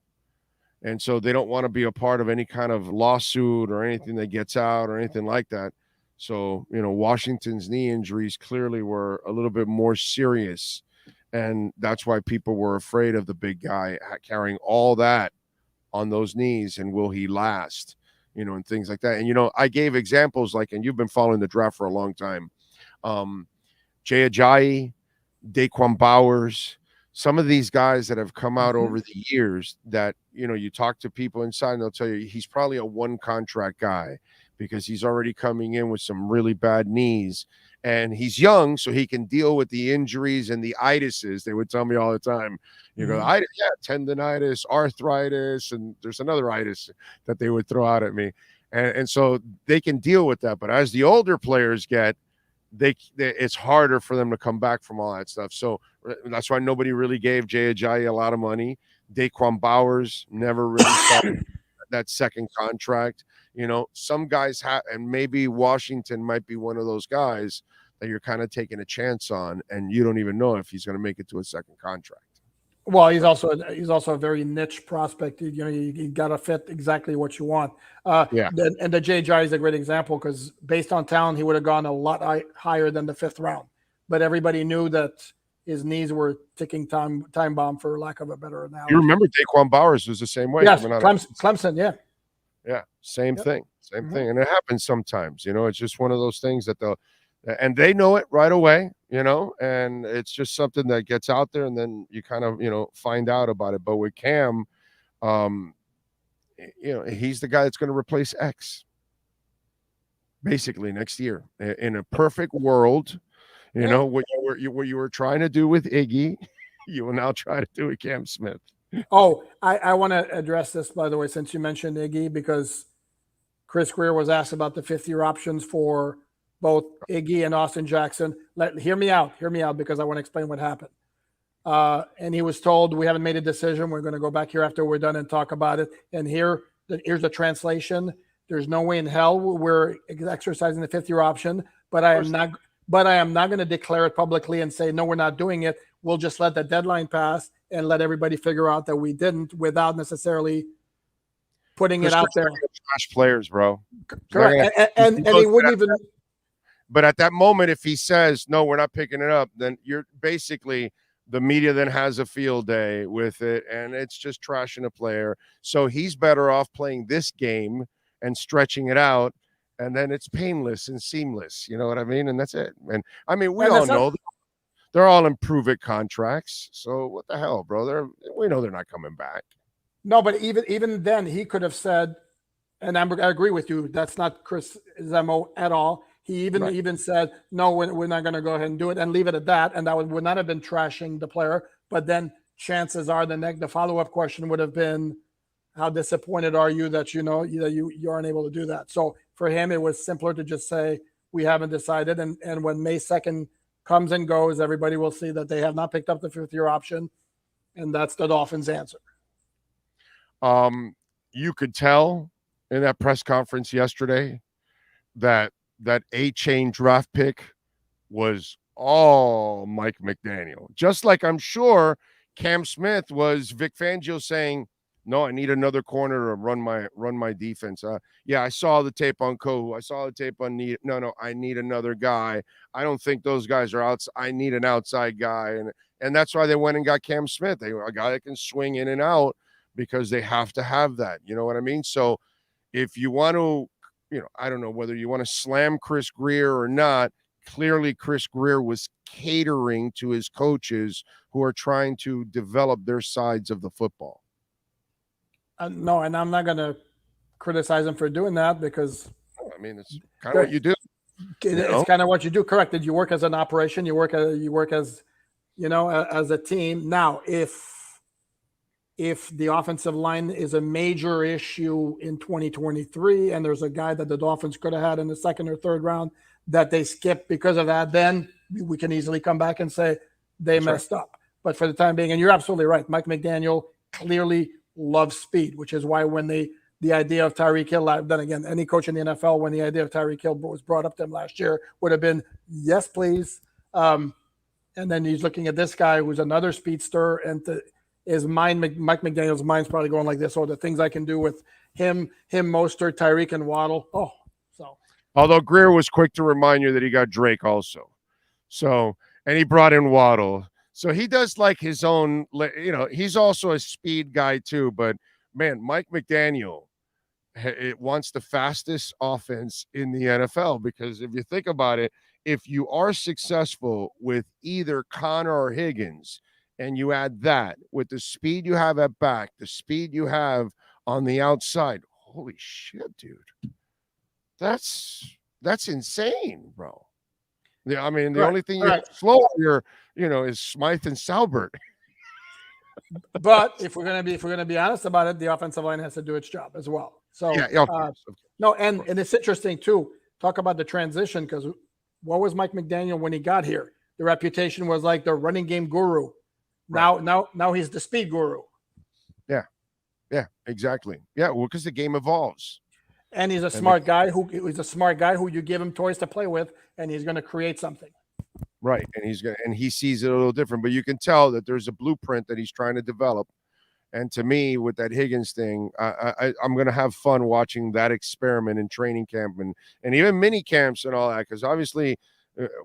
And so they don't want to be a part of any kind of lawsuit or anything that gets out or anything like that. So, Washington's knee injuries clearly were a little bit more serious. And that's why people were afraid of the big guy carrying all that on those knees. And will he last, and things like that. And, I gave examples and you've been following the draft for a long time. Jay Ajayi, Daquan Bowers, some of these guys that have come out over the years that, you talk to people inside and they'll tell you he's probably a one contract guy because he's already coming in with some really bad knees. And he's young, so he can deal with the injuries and the itises. They would tell me all the time, tendonitis, arthritis, and there's another itis that they would throw out at me. And so they can deal with that. But as the older players get, it's harder for them to come back from all that stuff. So that's why nobody really gave Jay Ajayi a lot of money. Daquan Bowers never really started that second contract. Some guys have, and maybe Washington might be one of those guys that you're kind of taking a chance on, and you don't even know if he's going to make it to a second contract. Well, he's also a very niche prospect. You got to fit exactly what you want. And the Jay Ajayi is a great example because based on talent, he would have gone a lot higher than the 5th round. But everybody knew that his knees were ticking time bomb, for lack of a better analogy. You remember Daquan Bowers was the same way. Yes, Clemson, yeah. Yeah, same thing. And it happens sometimes, it's just one of those things that and they know it right away, and it's just something that gets out there and then you kind of, find out about it. But with Cam, he's the guy that's going to replace X basically next year. In a perfect world, what you were trying to do with Iggy, you will now try to do with Cam Smith. Oh, I want to address this, by the way, since you mentioned Iggy, because Chris Greer was asked about the 5th-year options for both Iggy and Austin Jackson. Hear me out, because I want to explain what happened. And he was told, we haven't made a decision. We're going to go back here after we're done and talk about it. And here's the translation. There's no way in hell we're exercising the 5th-year option, but I am not going to declare it publicly and say, no, we're not doing it. We'll just let the deadline pass and let everybody figure out that we didn't without necessarily putting it out there. Trash players, bro. Correct. And he wouldn't even. But at that moment, if he says, no, we're not picking it up, then you're basically, the media then has a field day with it, and it's just trashing a player. So he's better off playing this game and stretching it out, and then it's painless and seamless. You know what I mean? And that's it. And I mean, we all know they're all improve-it contracts. So what the hell, bro? We know they're not coming back. No, but even then, he could have said, and I agree with you, that's not Chris Zemo at all. He even said, no, we're not going to go ahead and do it and leave it at that. And that would not have been trashing the player. But then chances are the follow-up question would have been, how disappointed are you that you aren't able to do that? So for him, it was simpler to just say, we haven't decided. And when May 2nd comes and goes, everybody will see that they have not picked up the 5th-year option. And that's the Dolphins' answer. You could tell in that press conference yesterday that Achane draft pick was all Mike McDaniel. Just like I'm sure Cam Smith was Vic Fangio saying, no, I need another corner to run my defense. I saw the tape on Kohu. I saw the tape on Need. No, I need another guy. I don't think those guys are outs. I need an outside guy. And that's why they went and got Cam Smith. A guy that can swing in and out because they have to have that. You know what I mean? So if you want to, I don't know whether you want to slam Chris Greer or not. Clearly, Chris Greer was catering to his coaches who are trying to develop their sides of the football. No, and I'm not going to criticize him for doing that because it's kind of what you do. It's kind of what you do. Correct. Did you work as an operation? You work as, as a team. Now, if if the offensive line is a major issue in 2023 and there's a guy that the Dolphins could have had in the second or third round that they skipped because of that, then we can easily come back and say they messed up. But for the time being, and you're absolutely right, Mike McDaniel clearly loves speed, which is why when the idea of Tyreek Hill, then again, any coach in the NFL, when the idea of Tyreek Hill was brought up to him last year, would have been, yes, please. And then he's looking at this guy who's another speedster, and Mike McDaniel's mind's probably going like this, the things I can do with him, Mostert, Tyreek, and Waddle. Although Greer was quick to remind you that he got Drake also. So, and he brought in Waddle. So he does like his own, he's also a speed guy too. But, man, Mike McDaniel, it wants the fastest offense in the NFL, because if you think about it, if you are successful with either Connor or Higgins, and you add that with the speed you have at back, the speed you have on the outside, holy shit, dude. That's insane, bro. Yeah, I mean, the only thing you're slow here, is Smythe and Salbert. But if we're gonna be honest about it, the offensive line has to do its job as well. So no, and it's interesting too. Talk about the transition, because what was Mike McDaniel when he got here? The reputation was like the running game guru. Right. Now he's the speed guru. Yeah, exactly. Yeah, well, because the game evolves. And he's a smart guy who you give him toys to play with, and he's going to create something. Right, and he sees it a little different, but you can tell that there's a blueprint that he's trying to develop. And to me, with that Higgins thing, I'm going to have fun watching that experiment in training camp and even mini camps and all that, because obviously,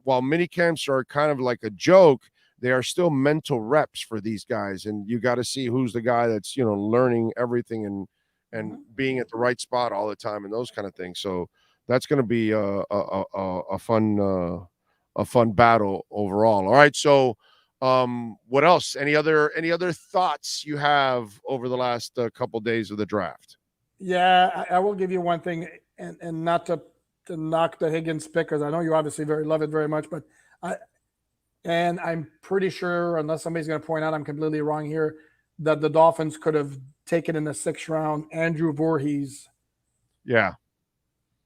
while mini camps are kind of like a joke, they are still mental reps for these guys, and you got to see who's the guy that's learning everything and being at the right spot all the time and those kind of things. So that's going to be a fun battle overall. All right. So what else? Any other thoughts you have over the last couple days of the draft? Yeah, I will give you one thing, and not to knock the Higgins pick, because I know you obviously love it very much, but I'm pretty sure, unless somebody's going to point out I'm completely wrong here, that the Dolphins could have taken in the 6th round Andrew Voorhees. Yeah.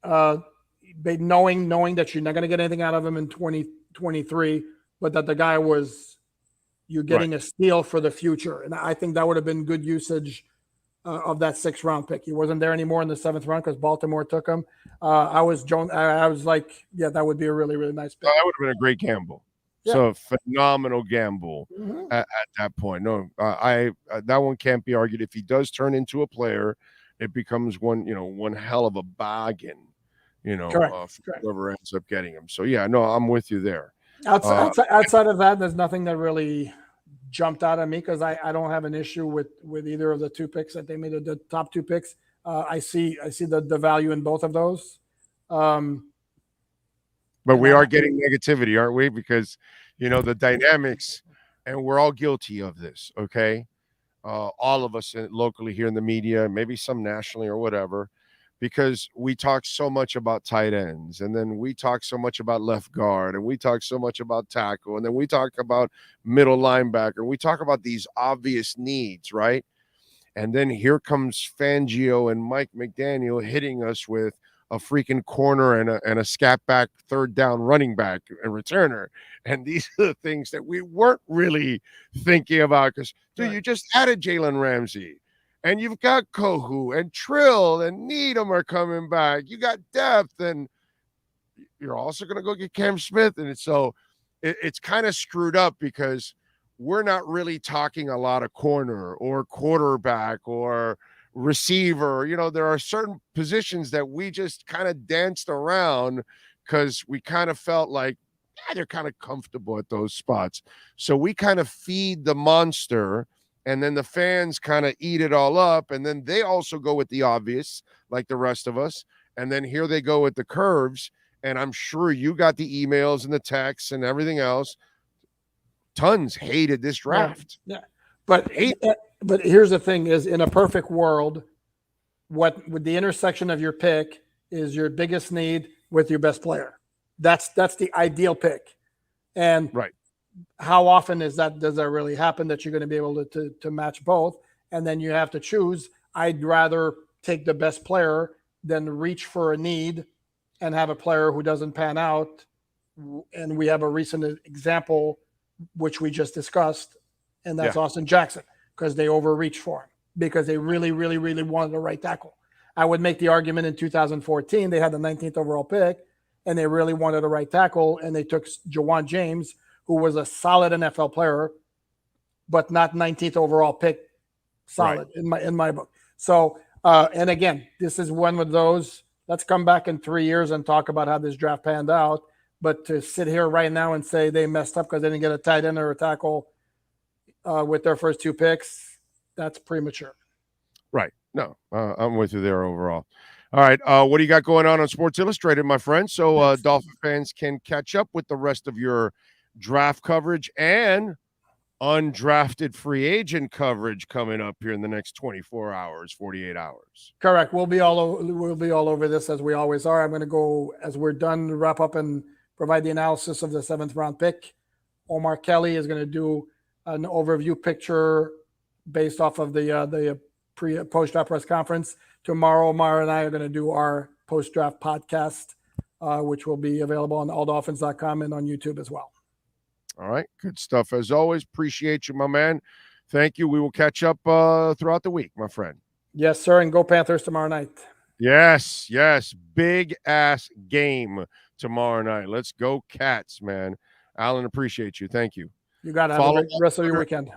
Knowing that you're not going to get anything out of him in 2023, but that the guy was, you're getting a steal for the future. And I think that would have been good usage of that 6th round pick. He wasn't there anymore in the 7th round because Baltimore took him. I was like, yeah, that would be a really, really nice pick. That would have been a great gamble. Yeah. So a phenomenal gamble at that point. No, that one can't be argued. If he does turn into a player, it becomes one hell of a bargain, whoever ends up getting him. So yeah, no, I'm with you there. Outside of that, there's nothing that really jumped out at me, because I don't have an issue with either of the 2 picks that they made, the top 2 picks. I see the value in both of those. But we are getting negativity, aren't we? Because, the dynamics, and we're all guilty of this, okay? All of us locally here in the media, maybe some nationally or whatever, because we talk so much about tight ends, and then we talk so much about left guard, and we talk so much about tackle, and then we talk about middle linebacker. We talk about these obvious needs, right? And then here comes Fangio and Mike McDaniel hitting us with a freaking corner and a scat back 3rd down running back and returner. And these are the things that we weren't really thinking about, because, dude, you just added Jalen Ramsey, and you've got Kohu and Trill and Needham are coming back. You got depth, and you're also going to go get Cam Smith. And it's kind of screwed up, because we're not really talking a lot of corner or quarterback or receiver. There are certain positions that we just kind of danced around because we kind of felt like they're kind of comfortable at those spots. So we kind of feed the monster, and then the fans kind of eat it all up, and then they also go with the obvious, like the rest of us, and then here they go with the curves. And I'm sure you got the emails and the texts and everything else. Tons hated this draft. Yeah. But here's the thing: is in a perfect world, what with the intersection of your pick is your biggest need with your best player. That's the ideal pick. And how often does that really happen, that you're going to be able to match both? and then you have to choose. I'd rather take the best player than reach for a need and have a player who doesn't pan out. And we have a recent example, which we just discussed, and that's Austin Jackson, because they overreached for him because they really, really, really wanted a right tackle. I would make the argument in 2014, they had the 19th overall pick, and they really wanted a right tackle, and they took Jawan James, who was a solid NFL player, but not 19th overall pick solid in my book. So, and again, this is one of those, let's come back in 3 years and talk about how this draft panned out. But to sit here right now and say they messed up because they didn't get a tight end or a tackle with their first 2 picks, that's premature. Right. No, I'm with you there overall. All right. What do you got going on Sports Illustrated, my friend? So Dolphin fans can catch up with the rest of your draft coverage and undrafted free agent coverage coming up here in the next 24 hours, 48 hours. Correct. We'll be all over this as we always are. I'm going to go, as we're done, wrap up and provide the analysis of the 7th round pick. Omar Kelly is going to do an overview picture based off of the post-draft press conference. Tomorrow, Omar and I are going to do our post-draft podcast, which will be available on alldolphins.com and on YouTube as well. All right. Good stuff. As always, appreciate you, my man. Thank you. We will catch up throughout the week, my friend. Yes, sir. And go Panthers tomorrow night. Yes. Big ass game tomorrow night. Let's go Cats, man. Alan, appreciate you. Thank you. You got to have a great rest of your weekend.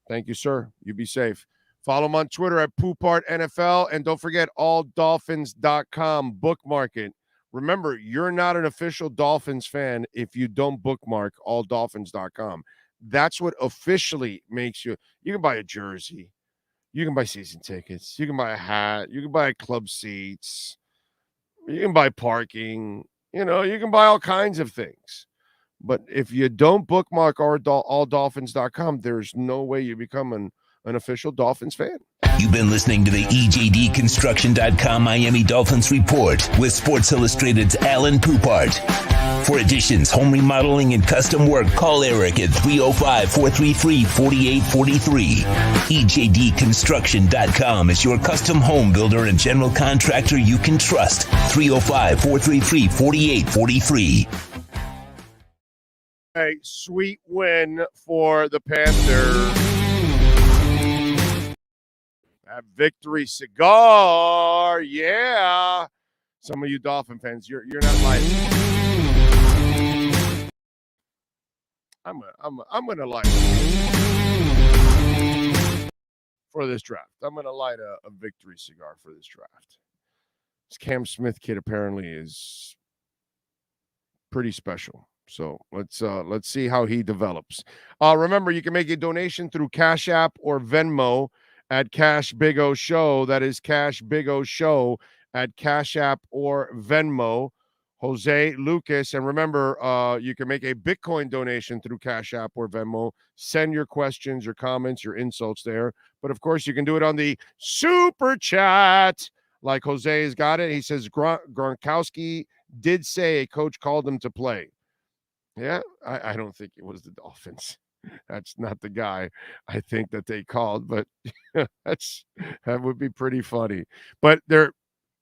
Thank you, sir. You be safe. Follow him on Twitter at Poupart NFL. And don't forget, alldolphins.com. Bookmark it. Remember, you're not an official Dolphins fan if you don't bookmark alldolphins.com. That's what officially makes you. You can buy a jersey. You can buy season tickets. You can buy a hat. You can buy club seats. You can buy parking. You can buy all kinds of things. But if you don't bookmark alldolphins.com, there's no way you become an official Dolphins fan. You've been listening to the EJDconstruction.com Miami Dolphins Report with Sports Illustrated's Alain Poupart. For additions, home remodeling, and custom work, call Eric at 305-433-4843. EJDconstruction.com is your custom home builder and general contractor you can trust. 305-433-4843. A sweet win for the Panthers. That victory cigar, yeah. Some of you Dolphin fans, you're not like. I'm gonna light for this draft. I'm gonna light a victory cigar for this draft. This Cam Smith kid apparently is pretty special. So let's see how he develops. Remember, you can make a donation through Cash App or Venmo at Cash Big O Show. That is Cash Big O Show at Cash App or Venmo. Jose Lucas. And remember, you can make a Bitcoin donation through Cash App or Venmo. Send your questions, your comments, your insults there. But of course, you can do it on the Super Chat. Like Jose has got it. He says Gronkowski did say a coach called him to play. Yeah, I don't think it was the Dolphins. That's not the guy I think that they called, but that would be pretty funny. But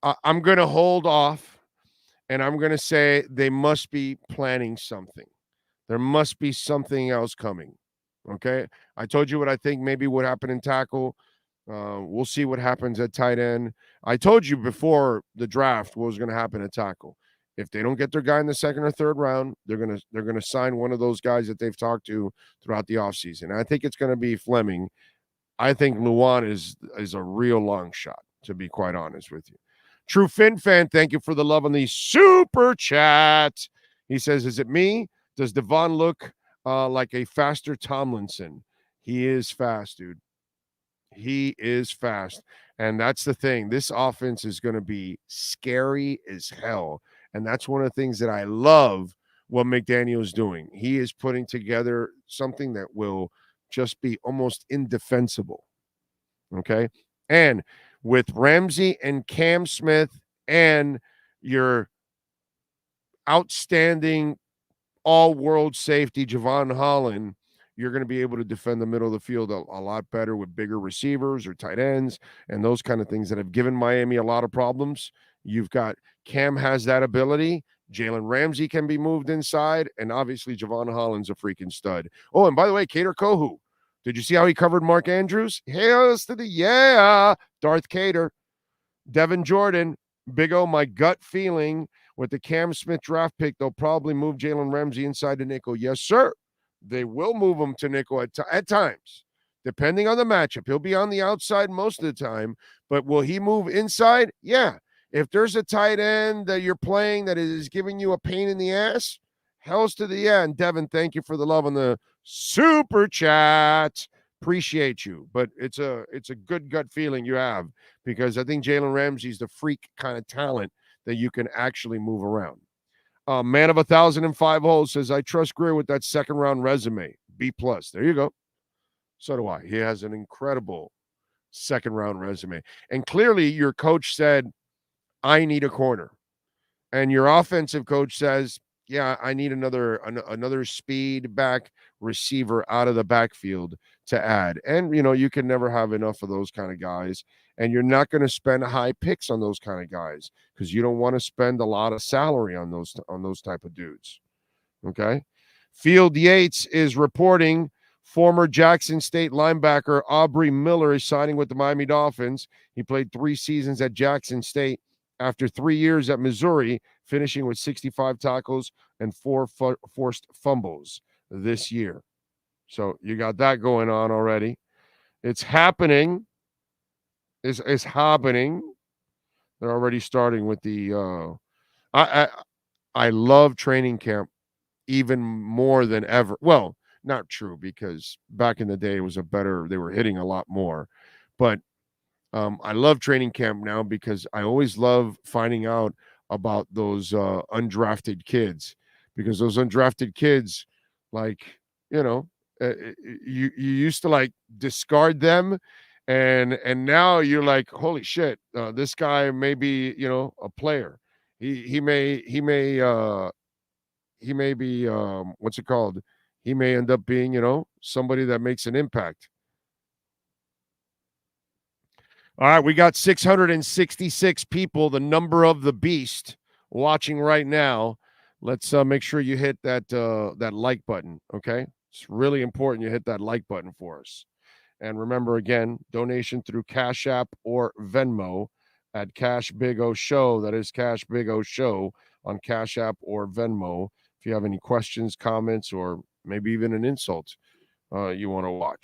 I'm going to hold off, and I'm going to say they must be planning something. There must be something else coming. Okay, I told you what I think maybe would happen in tackle. We'll see what happens at tight end. I told you before the draft what was going to happen at tackle. If they don't get their guy in the 2nd or 3rd round, they're gonna sign one of those guys that they've talked to throughout the offseason. I think it's going to be Fleming. I think Luan is a real long shot, to be quite honest with you. True Finn fan, thank you for the love on the Super Chat. He says, is it me? Does Devon look like a faster Tomlinson? He is fast, dude. He is fast. And that's the thing. This offense is going to be scary as hell. And that's one of the things that I love what McDaniel's doing. He is putting together something that will just be almost indefensible. Okay? And with Ramsey and Cam Smith and your outstanding all-world safety, Javon Holland, you're going to be able to defend the middle of the field a lot better with bigger receivers or tight ends and those kind of things that have given Miami a lot of problems. You've got Cam has that ability. Jalen Ramsey can be moved inside, and obviously Javon Holland's a freaking stud. Oh, and by the way, Kader Kohu. Did you see how he covered Mark Andrews? Hails to the Darth Kader. Devin Jordan, Big O, my gut feeling with the Cam Smith draft pick, they'll probably move Jalen Ramsey inside to nickel. Yes, sir. They will move him to nickel at times, depending on the matchup. He'll be on the outside most of the time, but will he move inside? Yeah. If there's a tight end that you're playing that is giving you a pain in the ass, hells to the end. Devin, thank you for the love on the super chat. Appreciate you. But it's a good gut feeling you have, because I think Jalen Ramsey's the freak kind of talent that you can actually move around. Man of 1,005 holes says, I trust Greer with that second round resume. B+. There you go. So do I. He has an incredible second round resume. And clearly your coach said, I need a corner. And your offensive coach says, yeah, I need another speed back receiver out of the backfield to add. And, you can never have enough of those kind of guys. And you're not going to spend high picks on those kind of guys because you don't want to spend a lot of salary on those type of dudes. Okay? Field Yates is reporting former Jackson State linebacker Aubrey Miller is signing with the Miami Dolphins. He played 3 seasons at Jackson State after 3 years at Missouri, finishing with 65 tackles and 4 forced fumbles this year. So you got that going on already. It's happening. It's happening. They're already starting with the I love training camp even more than ever. Well, not true, because back in the day they were hitting a lot more. But I love training camp now because I always love finding out about those undrafted kids, because those undrafted kids, you used to like discard them, and now you're like, holy shit, this guy may be a player. He may be what's it called? He may end up being somebody that makes an impact. All right, we got 666 people, the number of the beast, watching right now. Let's make sure you hit that like button, okay? It's really important you hit that like button for us. And remember, again, donation through Cash App or Venmo at Cash Big O Show. That is Cash Big O Show on Cash App or Venmo. If you have any questions, comments, or maybe even an insult you want to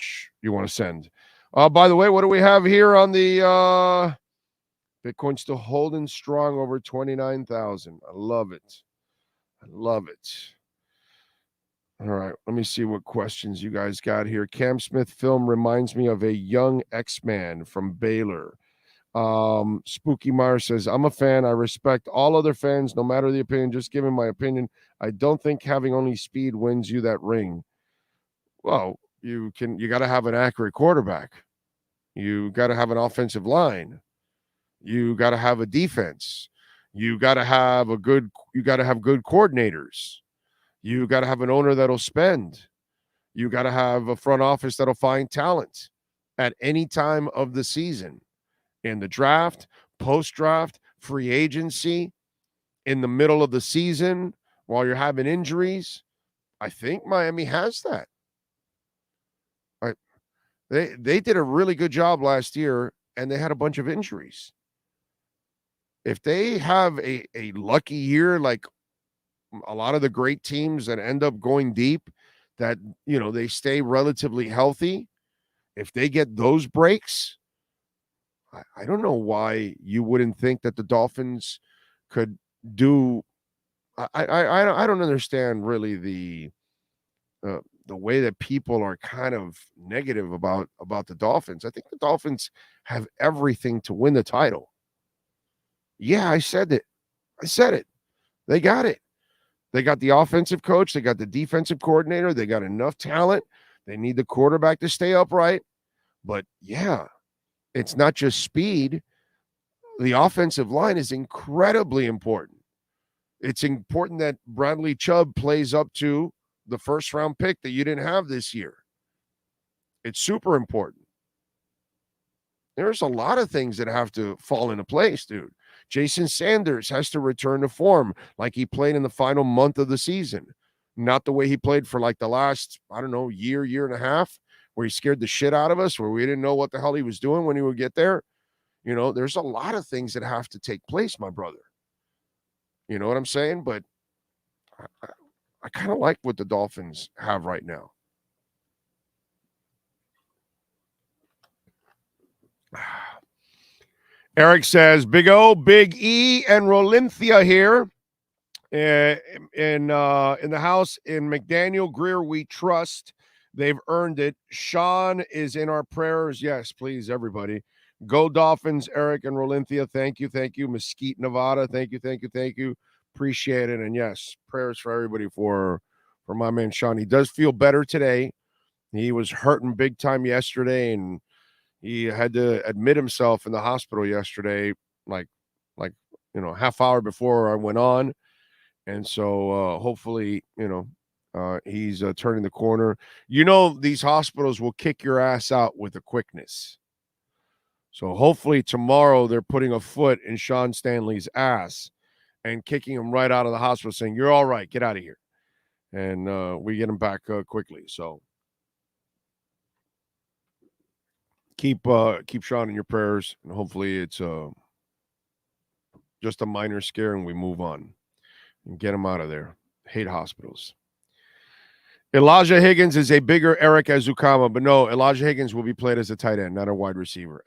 send. By the way, what do we have here on the Bitcoin? Still holding strong over 29,000. I love it. All right, let me see what questions you guys got here. Cam Smith film reminds me of a young X-Man from Baylor. Spooky Meyer says, I'm a fan. I respect all other fans, no matter the opinion. Just giving my opinion. I don't think having only speed wins you that ring. Well, you got to have an accurate quarterback. You got to have an offensive line. You got to have a defense. You got to have good coordinators. You got to have an owner that'll spend. You got to have a front office that'll find talent at any time of the season. In the draft, post-draft, free agency, in the middle of the season, while you're having injuries. I think Miami has that. They did a really good job last year, and they had a bunch of injuries. If they have a lucky year, like a lot of the great teams that end up going deep, that, they stay relatively healthy, if they get those breaks, I don't know why you wouldn't think that the Dolphins could do. I don't understand really the way that people are kind of negative about the Dolphins. I think the Dolphins have everything to win the title. Yeah, I said it. They got it. They got the offensive coach. They got the defensive coordinator. They got enough talent. They need the quarterback to stay upright. But yeah, it's not just speed. The offensive line is incredibly important. It's important that Bradley Chubb plays up to the first-round pick that you didn't have this year. It's super important. There's a lot of things that have to fall into place, dude. Jason Sanders has to return to form like he played in the final month of the season. Not the way he played for like the last, I don't know, year and a half, where he scared the shit out of us, where we didn't know what the hell he was doing when he would get there. You know, there's a lot of things that have to take place, my brother. You know what I'm saying? But I kind of like what the Dolphins have right now. Eric says, Big O, Big E, and Rolinthia here in the house in McDaniel Greer. We trust. They've earned it. Sean is in our prayers. Yes, please, everybody. Go Dolphins, Eric and Rolinthia. Thank you. Thank you. Mesquite, Nevada. Thank you. Thank you. Thank you. Appreciate it. And yes, prayers for everybody for my man Sean. He does feel better today. He was hurting big time yesterday, and he had to admit himself in the hospital yesterday, like half hour before I went on. And so hopefully, he's turning the corner. These hospitals will kick your ass out with a quickness. So hopefully tomorrow they're putting a foot in Sean Stanley's ass and kicking him right out of the hospital, saying, you're all right, get out of here. And we get him back quickly. So keep Sean in your prayers, and hopefully it's just a minor scare and we move on and get him out of there. Hate hospitals. Elijah Higgins is a bigger Eric Azukama, but no, Elijah Higgins will be played as a tight end, not a wide receiver.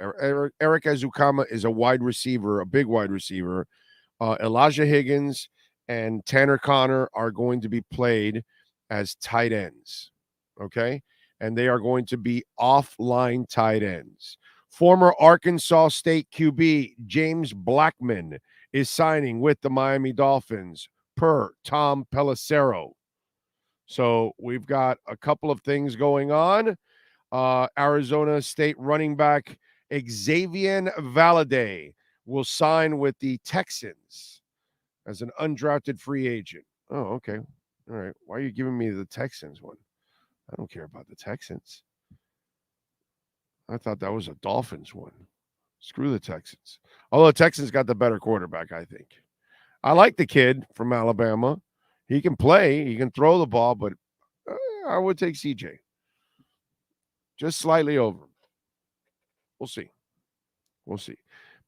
Eric Azukama is a wide receiver, a big wide receiver. Elijah Higgins and Tanner Connor are going to be played as tight ends, okay? And they are going to be offline tight ends. Former Arkansas State QB James Blackman is signing with the Miami Dolphins per Tom Pelissero. So we've got a couple of things going on. Arizona State running back Xavier Valade will sign with the Texans as an undrafted free agent. Oh, okay. All right. Why are you giving me the Texans one? I don't care about the Texans. I thought that was a Dolphins one. Screw the Texans. Although the Texans got the better quarterback, I think. I like the kid from Alabama. He can play. He can throw the ball, but I would take CJ. Just slightly over. We'll see. We'll see.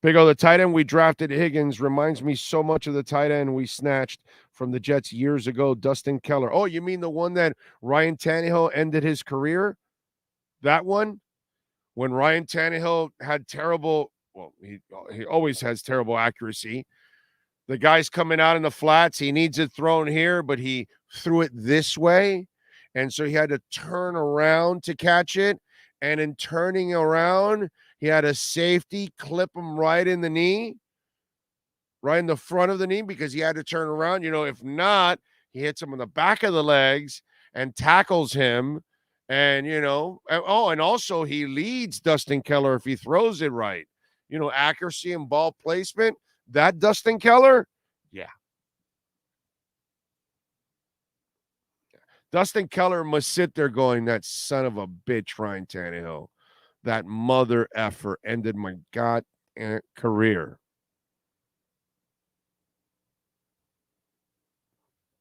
Big O, the tight end we drafted, Higgins, reminds me so much of the tight end we snatched from the Jets years ago, Dustin Keller. Oh, you mean the one that Ryan Tannehill ended his career? That one? When Ryan Tannehill had terrible, well, he always has terrible accuracy. The guy's coming out in the flats. He needs it thrown here, but he threw it this way. And so he had to turn around to catch it. And in turning around, he had a safety clip him right in the knee, right in the front of the knee, because he had to turn around. If not, he hits him in the back of the legs and tackles him. And, and also he leads Dustin Keller if he throws it right. Accuracy and ball placement. That Dustin Keller? Yeah. Dustin Keller must sit there going, that son of a bitch, Ryan Tannehill. That mother effer ended my career.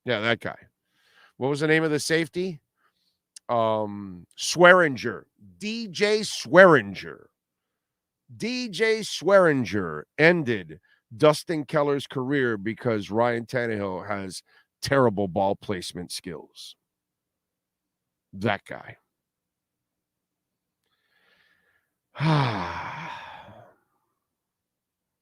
Yeah, that guy. What was the name of the safety? Swearinger. DJ Swearinger. DJ Swearinger ended Dustin Keller's career because Ryan Tannehill has terrible ball placement skills. That guy.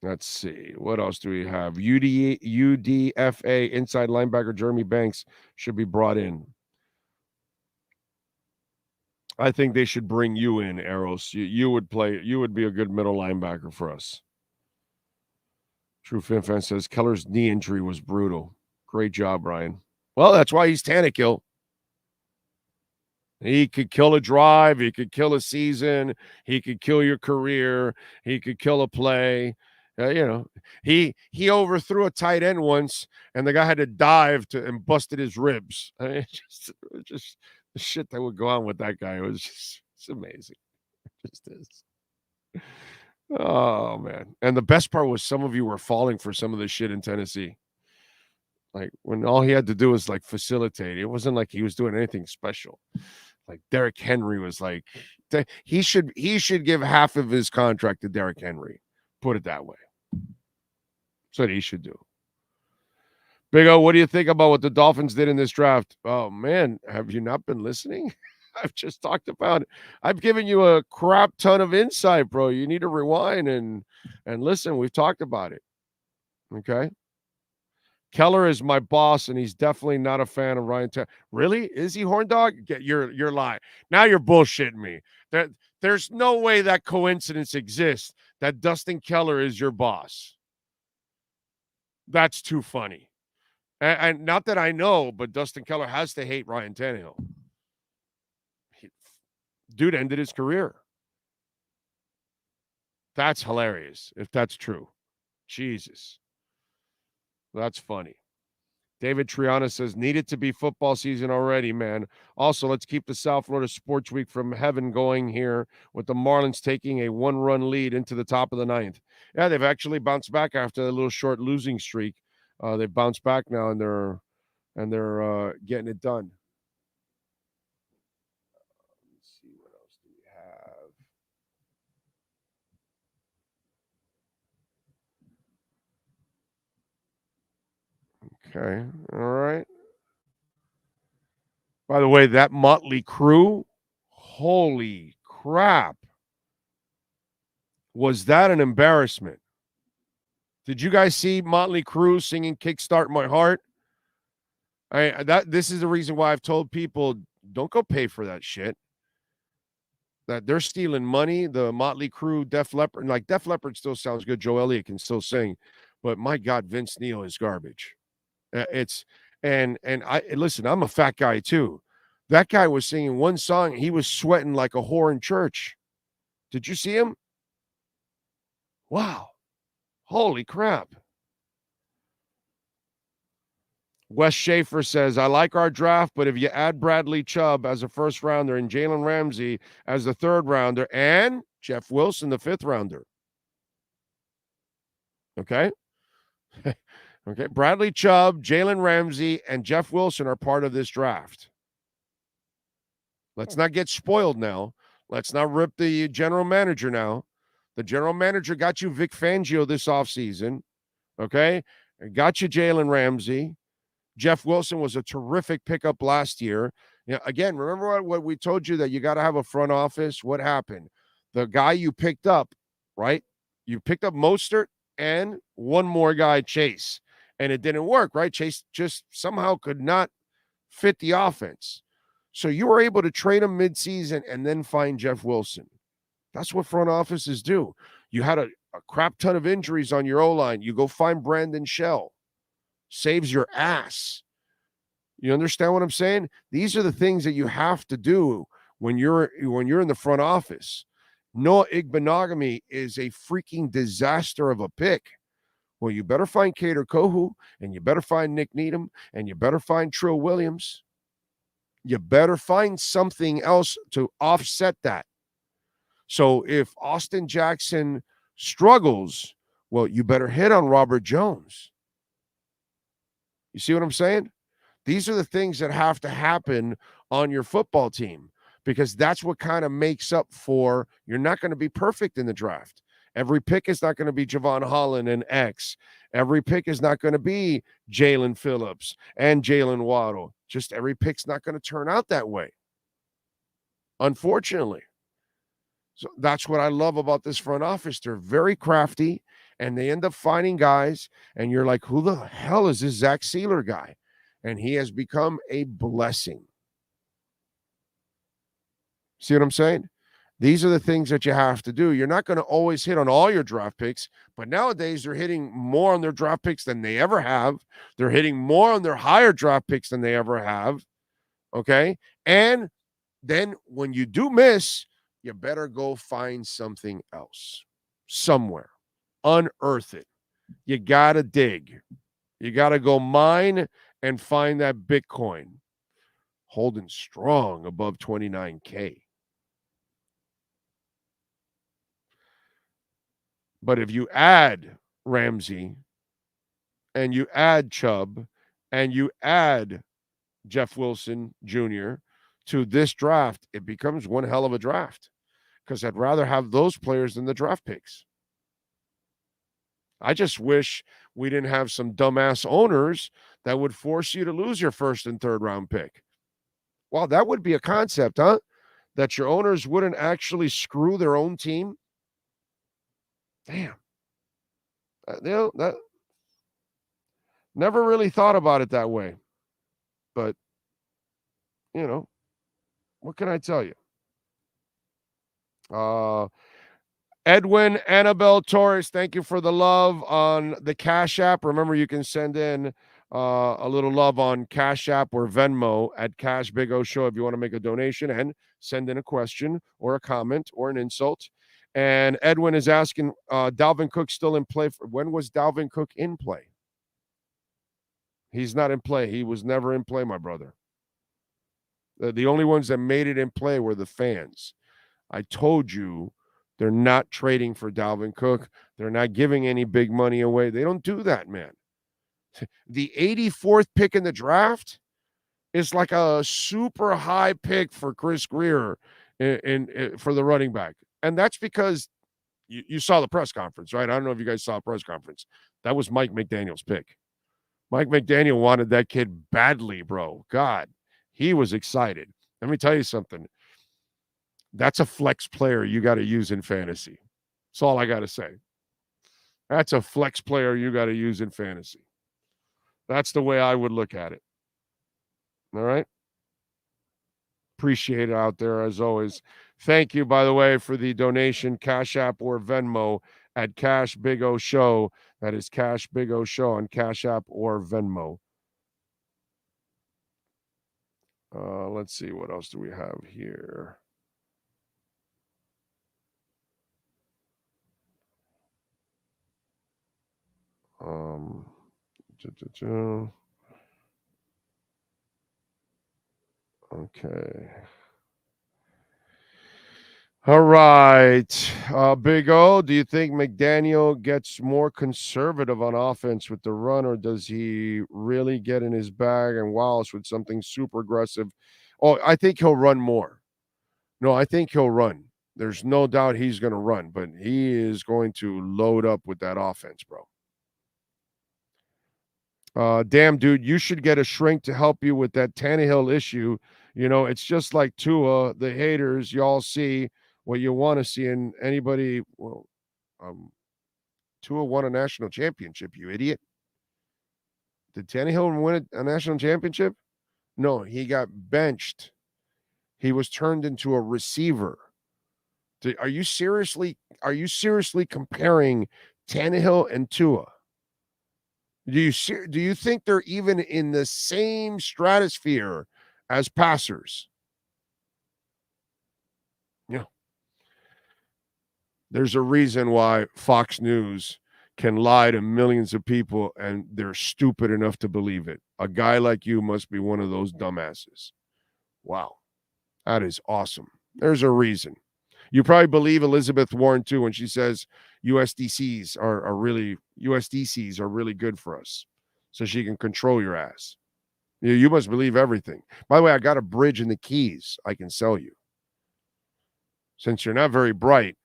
Let's see. What else do we have? UDFA inside linebacker Jeremy Banks should be brought in. I think they should bring you in, Eros. You would be a good middle linebacker for us. True Fin Fan says Keller's knee injury was brutal. Great job, Ryan. Well, that's why he's Tannehill. He could kill a drive. He could kill a season. He could kill your career. He could kill a play. He overthrew a tight end once, and the guy had to dive and busted his ribs. I mean, just the shit that would go on with that guy. It's amazing. It just is. Oh, man. And the best part was some of you were falling for some of this shit in Tennessee. Like, when all he had to do was, like, facilitate. It wasn't like he was doing anything special. Like, Derrick Henry was like, he should give half of his contract to Derrick Henry. Put it that way. That's what he should do. Big O, what do you think about what the Dolphins did in this draft? Oh, man, have you not been listening? I've just talked about it. I've given you a crap ton of insight, bro. You need to rewind and listen. We've talked about it. Okay? Keller is my boss, and he's definitely not a fan of Ryan Tannehill. Really? Is he, Horn Dog? You're lying. Now you're bullshitting me. There's no way that coincidence exists that Dustin Keller is your boss. That's too funny. And not that I know, but Dustin Keller has to hate Ryan Tannehill. Dude ended his career. That's hilarious, if that's true. Jesus. That's funny. David Triana says, needed to be football season already, man. Also, let's keep the South Florida Sports Week from heaven going here with the Marlins taking a one-run lead into the top of the ninth. Yeah, they've actually bounced back after a little short losing streak. They've bounced back now, and they're getting it done. Let's see, what else do we have? Okay, all right. By the way, that motley crew, holy crap. Was that an embarrassment? Did you guys see Motley Crue singing Kickstart My Heart? This is the reason why I've told people, don't go pay for that shit. That they're stealing money. The Motley Crue, Def Leppard, like Def Leppard still sounds good. Joe Elliott can still sing. But my God, Vince Neil is garbage. And I listen, I'm a fat guy too. That guy was singing one song. He was sweating like a whore in church. Did you see him? Wow. Holy crap. Wes Schaefer says, I like our draft, but if you add Bradley Chubb as a first rounder and Jalen Ramsey as the third rounder and Jeff Wilson, the fifth rounder. Okay. Okay. Bradley Chubb, Jalen Ramsey, and Jeff Wilson are part of this draft. Let's not get spoiled now. Let's not rip the general manager now. The general manager got you Vic Fangio this offseason. Okay. Got you Jalen Ramsey. Jeff Wilson was a terrific pickup last year. Again, remember what we told you, that you got to have a front office? What happened? The guy you picked up, right? You picked up Mostert and one more guy, Chase, and it didn't work, right? Chase just somehow could not fit the offense. So you were able to trade him midseason and then find Jeff Wilson. That's what front offices do. You had a crap ton of injuries on your O-line. You go find Brandon Shell. Saves your ass. You understand what I'm saying? These are the things that you have to do when you're in the front office. Noah Igbenogany is a freaking disaster of a pick. Well, you better find Kader Kohu, and you better find Nick Needham, and you better find Trill Williams. You better find something else to offset that. So if Austin Jackson struggles, well, you better hit on Robert Jones. You see what I'm saying? These are the things that have to happen on your football team, because that's what kind of makes up for, you're not going to be perfect in the draft. Every pick is not going to be Javon Holland and X. Every pick is not going to be Jalen Phillips and Jalen Waddle. Just every pick's not going to turn out that way, unfortunately. So that's what I love about this front office. They're very crafty, and they end up finding guys, and you're like, who the hell is this Zach Sealer guy? And he has become a blessing. See what I'm saying? These are the things that you have to do. You're not going to always hit on all your draft picks, but nowadays they're hitting more on their draft picks than they ever have. They're hitting more on their higher draft picks than they ever have. Okay? And then when you do miss, you better go find something else somewhere. unearth it. You got to dig. You got to go mine and find that Bitcoin. Holding strong above 29K. But if you add Ramsey and you add Chubb and you add Jeff Wilson Jr. to this draft, it becomes one hell of a draft, because I'd rather have those players than the draft picks. I just wish we didn't have some dumbass owners that would force you to lose your first and third round pick. Well, that would be a concept, huh? That your owners wouldn't actually screw their own team. Damn. That never really thought about it that way. But, what can I tell you? Edwin Annabelle Torres, thank you for the love on the Cash App. Remember, you can send in a little love on Cash App or Venmo at Cash Big O Show if you want to make a donation and send in a question or a comment or an insult. And Edwin is asking, Dalvin Cook still in play? When was Dalvin Cook in play? He's not in play. He was never in play, my brother. The only ones that made it in play were the fans. I told you they're not trading for Dalvin Cook. They're not giving any big money away. They don't do that, man. The 84th pick in the draft is like a super high pick for Chris Greer for the running back. And that's because you saw the press conference, right? I don't know if you guys saw the press conference. That was Mike McDaniel's pick. Mike McDaniel wanted that kid badly, bro. God, he was excited. Let me tell you something. That's a flex player you got to use in fantasy. That's all I got to say. That's a flex player you got to use in fantasy. That's the way I would look at it. All right? Appreciate it out there, as always. Thank you, by the way, for the donation, Cash App or Venmo at Cash Big O Show. That is Cash Big O Show on Cash App or Venmo. Let's see. What else do we have here? Okay. All right. Big O, do you think McDaniel gets more conservative on offense with the run, or does he really get in his bag and Wallace with something super aggressive? Oh, I think he'll run more. No, I think he'll run. There's no doubt he's going to run, but he is going to load up with that offense, bro. Damn, dude, you should get a shrink to help you with that Tannehill issue. It's just like Tua, the haters, y'all see what you want to see in anybody. Well, Tua won a national championship, you idiot. Did Tannehill win a national championship? No, he got benched. He was turned into a receiver. Are you seriously comparing Tannehill and Tua? Do you think they're even in the same stratosphere as passers? Yeah. There's a reason why Fox News can lie to millions of people and they're stupid enough to believe it. A guy like you must be one of those dumbasses. Wow. That is awesome. There's a reason. You probably believe Elizabeth Warren too when she says USDCs are really good for us, so she can control your ass. You must believe everything. By the way, I got a bridge in the Keys I can sell you. Since you're not very bright,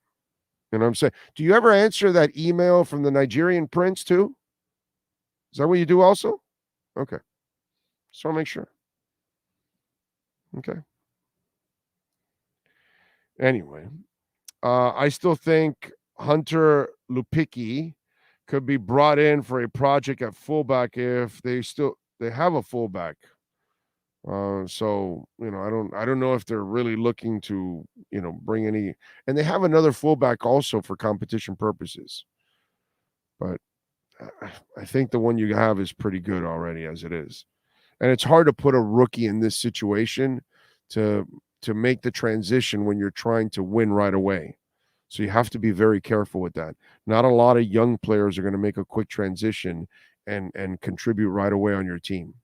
you know what I'm saying? Do you ever answer that email from the Nigerian prince too? Is that what you do also? Okay. Just want to make sure. Okay. Anyway, I still think Hunter Lupicki could be brought in for a project at fullback if they have a fullback. So I don't know if they're really looking to bring any, and they have another fullback also for competition purposes. But I think the one you have is pretty good already as it is, and it's hard to put a rookie in this situation to make the transition when you're trying to win right away. So you have to be very careful with that. Not a lot of young players are going to make a quick transition and contribute right away on your team.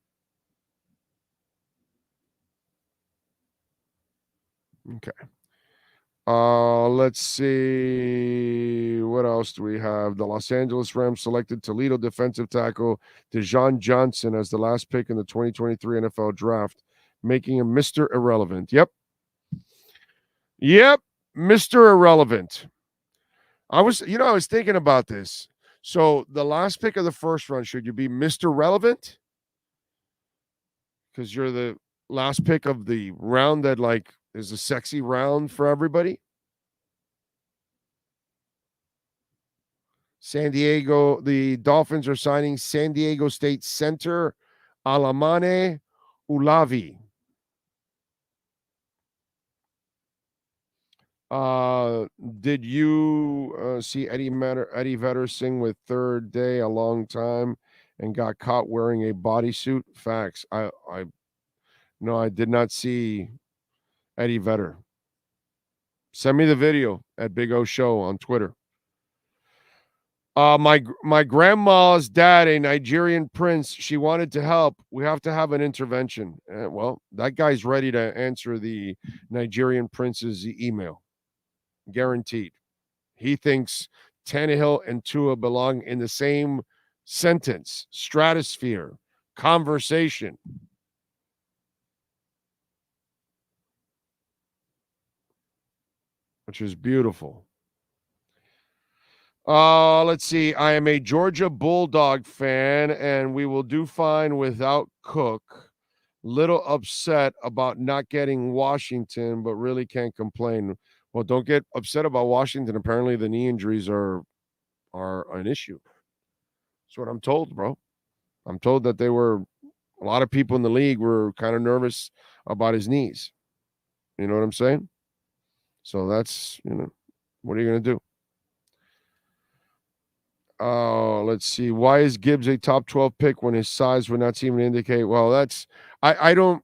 Okay. Let's see. What else do we have? The Los Angeles Rams selected Toledo defensive tackle Dejon Johnson as the last pick in the 2023 NFL draft, making him Mr. Irrelevant. Yep, Mr. Irrelevant. I was thinking about this. So the last pick of the first round, should you be Mr. Relevant? Because you're the last pick of the round that is a sexy round for everybody. San Diego, the Dolphins are signing San Diego State center Alamane Ulavi. Did you see Eddie Vedder sing with Third Day a long time and got caught wearing a bodysuit? Facts. No, I did not see Eddie Vedder. Send me the video at Big O Show on Twitter. My grandma's dad, a Nigerian prince, she wanted to help. We have to have an intervention. Well, that guy's ready to answer the Nigerian prince's email. Guaranteed. He thinks Tannehill and Tua belong in the same sentence, stratosphere, conversation. Which is beautiful. Let's see. I am a Georgia Bulldog fan, and we will do fine without Cook. Little upset about not getting Washington, but really can't complain. Well, don't get upset about Washington. Apparently, the knee injuries are an issue. That's what I'm told, bro. I'm told that a lot of people in the league were kind of nervous about his knees. You know what I'm saying? So that's, what are you going to do? Let's see. Why is Gibbs a top 12 pick when his size would not seem to indicate? Well, that's, I don't,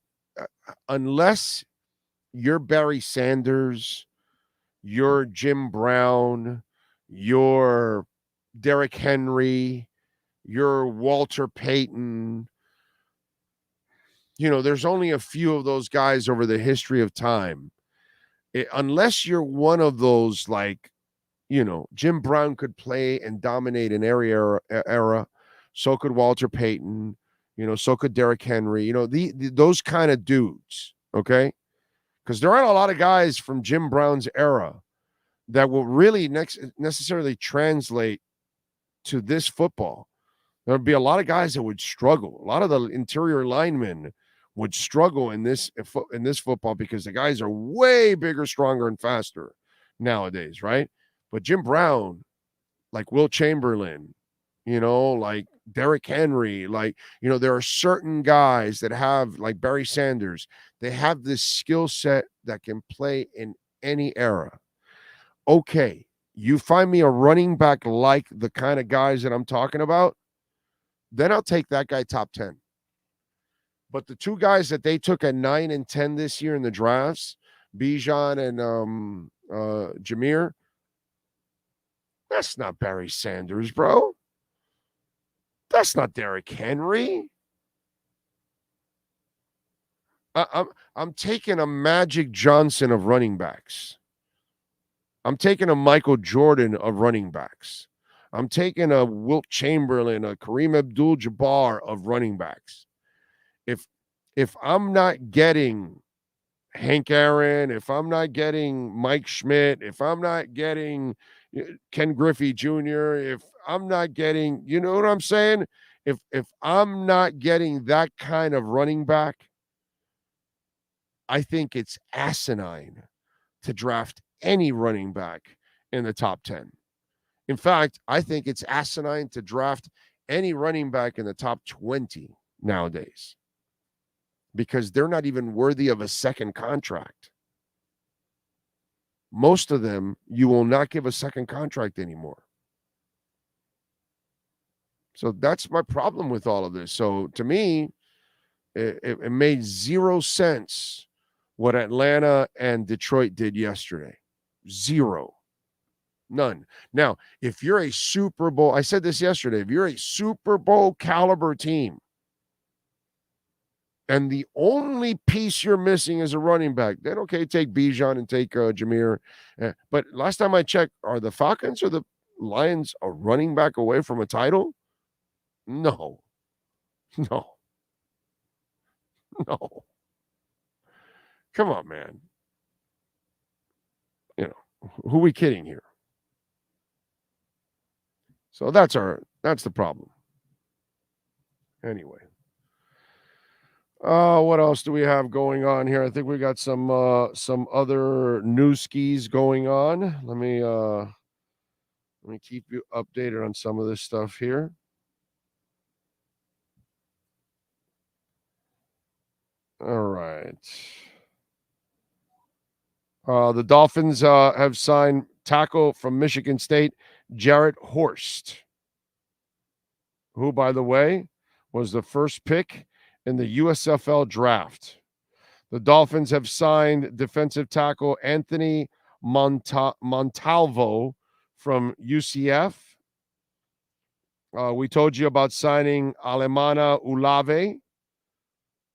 unless you're Barry Sanders, you're Jim Brown, you're Derrick Henry, you're Walter Payton. There's only a few of those guys over the history of time. Unless you're one of those, Jim Brown could play and dominate an era. So could Walter Payton. So could Derrick Henry. Those kind of dudes. Okay, because there aren't a lot of guys from Jim Brown's era that will really necessarily translate to this football. There'd be a lot of guys that would struggle. A lot of the interior linemen would struggle in this football because the guys are way bigger, stronger, and faster nowadays, right? But Jim Brown, like Will Chamberlain, like Derrick Henry, there are certain guys that have, like Barry Sanders, they have this skill set that can play in any era. Okay, you find me a running back like the kind of guys that I'm talking about, then I'll take that guy top 10. But the two guys that they took at 9 and 10 this year in the drafts, Bijan and Jameer, that's not Barry Sanders, bro. That's not Derrick Henry. I'm taking a Magic Johnson of running backs. I'm taking a Michael Jordan of running backs. I'm taking a Wilt Chamberlain, a Kareem Abdul-Jabbar of running backs. If I'm not getting Hank Aaron, if I'm not getting Mike Schmidt, if I'm not getting Ken Griffey Jr., if I'm not getting, you know what I'm saying? If I'm not getting that kind of running back, I think it's asinine to draft any running back in the top 10. In fact, I think it's asinine to draft any running back in the top 20 nowadays because they're not even worthy of a second contract. Most of them, you will not give a second contract anymore. So that's my problem with all of this. So to me, it made zero sense what Atlanta and Detroit did yesterday. Zero. None. Now, if you're a Super Bowl, I said this yesterday, if you're a Super Bowl caliber team and the only piece you're missing is a running back, then okay, take Bijan and take Jameer. But last time I checked, are the Falcons or the Lions a running back away from a title? No. No. No. Come on, man. You know, who are we kidding here? So that's the problem. Anyway. What else do we have going on here? I think we got some other news skis going on. Let me keep you updated on some of this stuff here. All right. The Dolphins have signed tackle from Michigan State, Jarrett Horst, who, by the way, was the first pick in the USFL draft. The Dolphins have signed defensive tackle Anthony Montalvo from UCF. We told you about signing Alemana Ulave,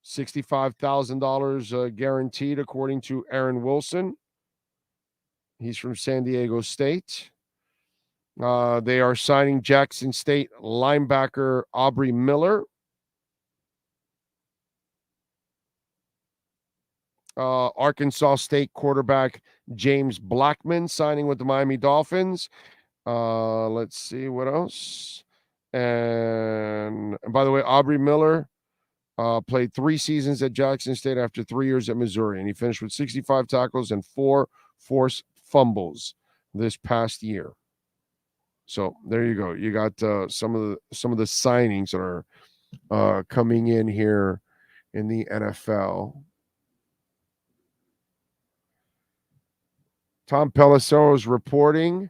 $65,000 guaranteed, according to Aaron Wilson. He's from San Diego State. They are signing Jackson State linebacker Aubrey Miller. Arkansas State quarterback James Blackman signing with the Miami Dolphins. Let's see what else. And by the way, Aubrey Miller played 3 seasons at Jackson State after 3 years at Missouri, and he finished with 65 tackles and 4 forced fumbles this past year. So there you go. You got some of the signings that are coming in here in the NFL. Tom Pelissero is reporting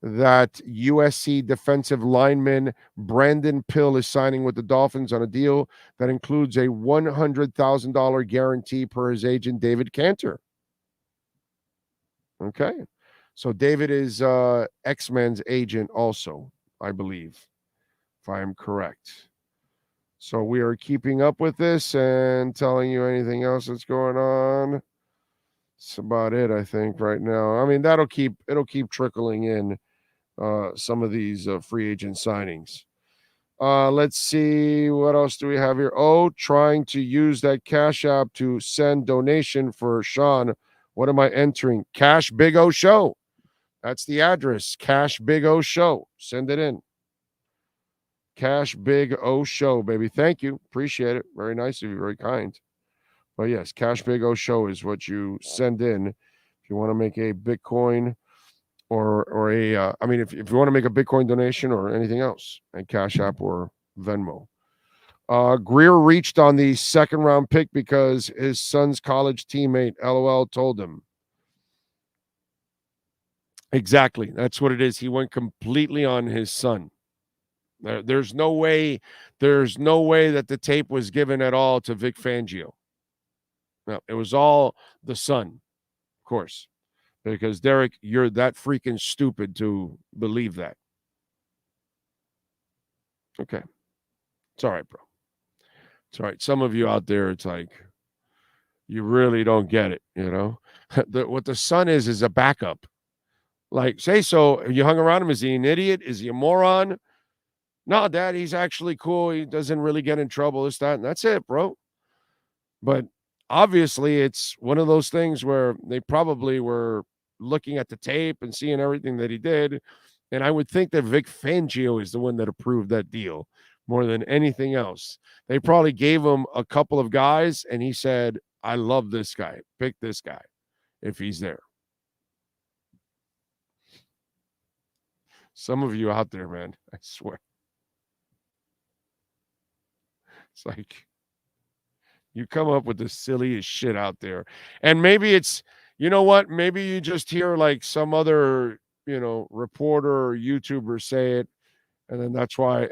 that USC defensive lineman Brandon Pill is signing with the Dolphins on a deal that includes a $100,000 guarantee per his agent, David Cantor. Okay. So David is X-Men's agent also, I believe, if I'm correct. So we are keeping up with this and telling you anything else that's going on. That's about it, I think, right now. I mean, it'll keep trickling in some of these free agent signings. Let's see, what else do we have here? Oh, trying to use that Cash App to send donation for Sean. What am I entering? Cash Big O Show. That's the address. Cash Big O Show. Send it in. Cash Big O Show, baby. Thank you. Appreciate it. Very nice of you. Very kind. But yes, Cash Big O Show is what you send in if you want to make a Bitcoin or a, if you want to make a Bitcoin donation or anything else, a Cash App or Venmo. Greer reached on the 2nd round pick because his son's college teammate, LOL, told him. Exactly. That's what it is. He went completely on his son. There's no way that the tape was given at all to Vic Fangio. No, it was all the son, of course, because Derek, you're that freaking stupid to believe that. Okay. It's all right, bro. It's all right. Some of you out there, it's like, you really don't get it, you know? What the son is a backup. Like, say so, you hung around him. Is he an idiot? Is he a moron? No, Dad, he's actually cool. He doesn't really get in trouble, this, that, and that's it, bro. But obviously, it's one of those things where they probably were looking at the tape and seeing everything that he did. And I would think that Vic Fangio is the one that approved that deal more than anything else. They probably gave him a couple of guys, and he said, I love this guy. Pick this guy if he's there. Some of you out there, man, I swear. It's like, you come up with the silliest shit out there. And maybe it's, you know what? Maybe you just hear like some other, reporter or YouTuber say it. And then that's why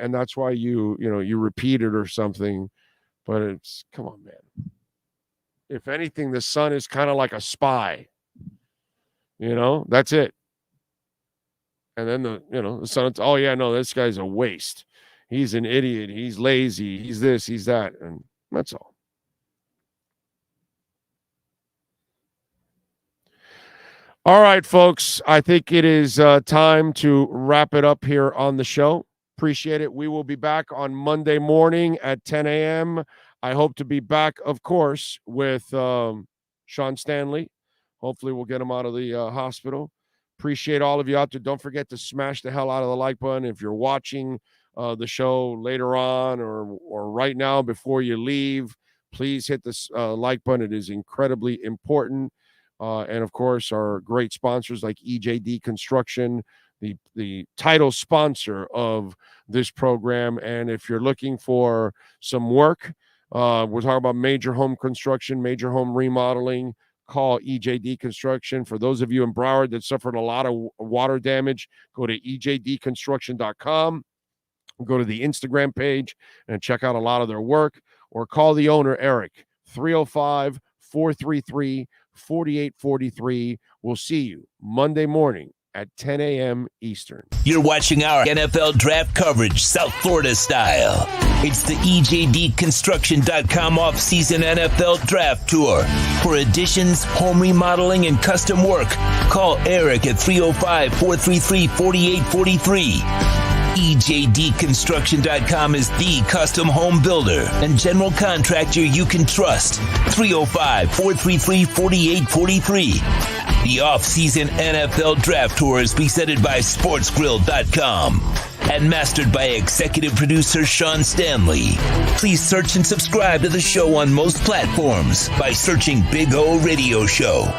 you repeat it or something. But it's, come on, man. If anything, the son is kind of like a spy. That's it. And then the son, oh yeah, no, this guy's a waste. He's an idiot. He's lazy. He's this, he's that. And that's all. All right, folks. I think it is time to wrap it up here on the show. Appreciate it. We will be back on Monday morning at 10 a.m. I hope to be back, of course, with Sean Stanley. Hopefully we'll get him out of the hospital. Appreciate all of you out there. Don't forget to smash the hell out of the like button. If you're watching the show later on or right now before you leave, please hit the like button. It is incredibly important. And, of course, our great sponsors like EJD Construction, the title sponsor of this program. And if you're looking for some work, we're talking about major home construction, major home remodeling, call EJD Construction. For those of you in Broward that suffered a lot of water damage, go to ejdconstruction.com. Go to the Instagram page and check out a lot of their work, or call the owner, Eric, 305-433-4843. We'll see you Monday morning at 10 a.m. Eastern. You're watching our NFL draft coverage, South Florida style. It's the EJDconstruction.com off-season NFL draft tour. For additions, home remodeling, and custom work, call Eric at 305-433-4843. EJDconstruction.com is the custom home builder and general contractor you can trust. 305-433-4843. The off-season NFL Draft Tour is presented by SportsGrill.com and mastered by executive producer Sean Stanley. Please search and subscribe to the show on most platforms by searching Big O Radio Show.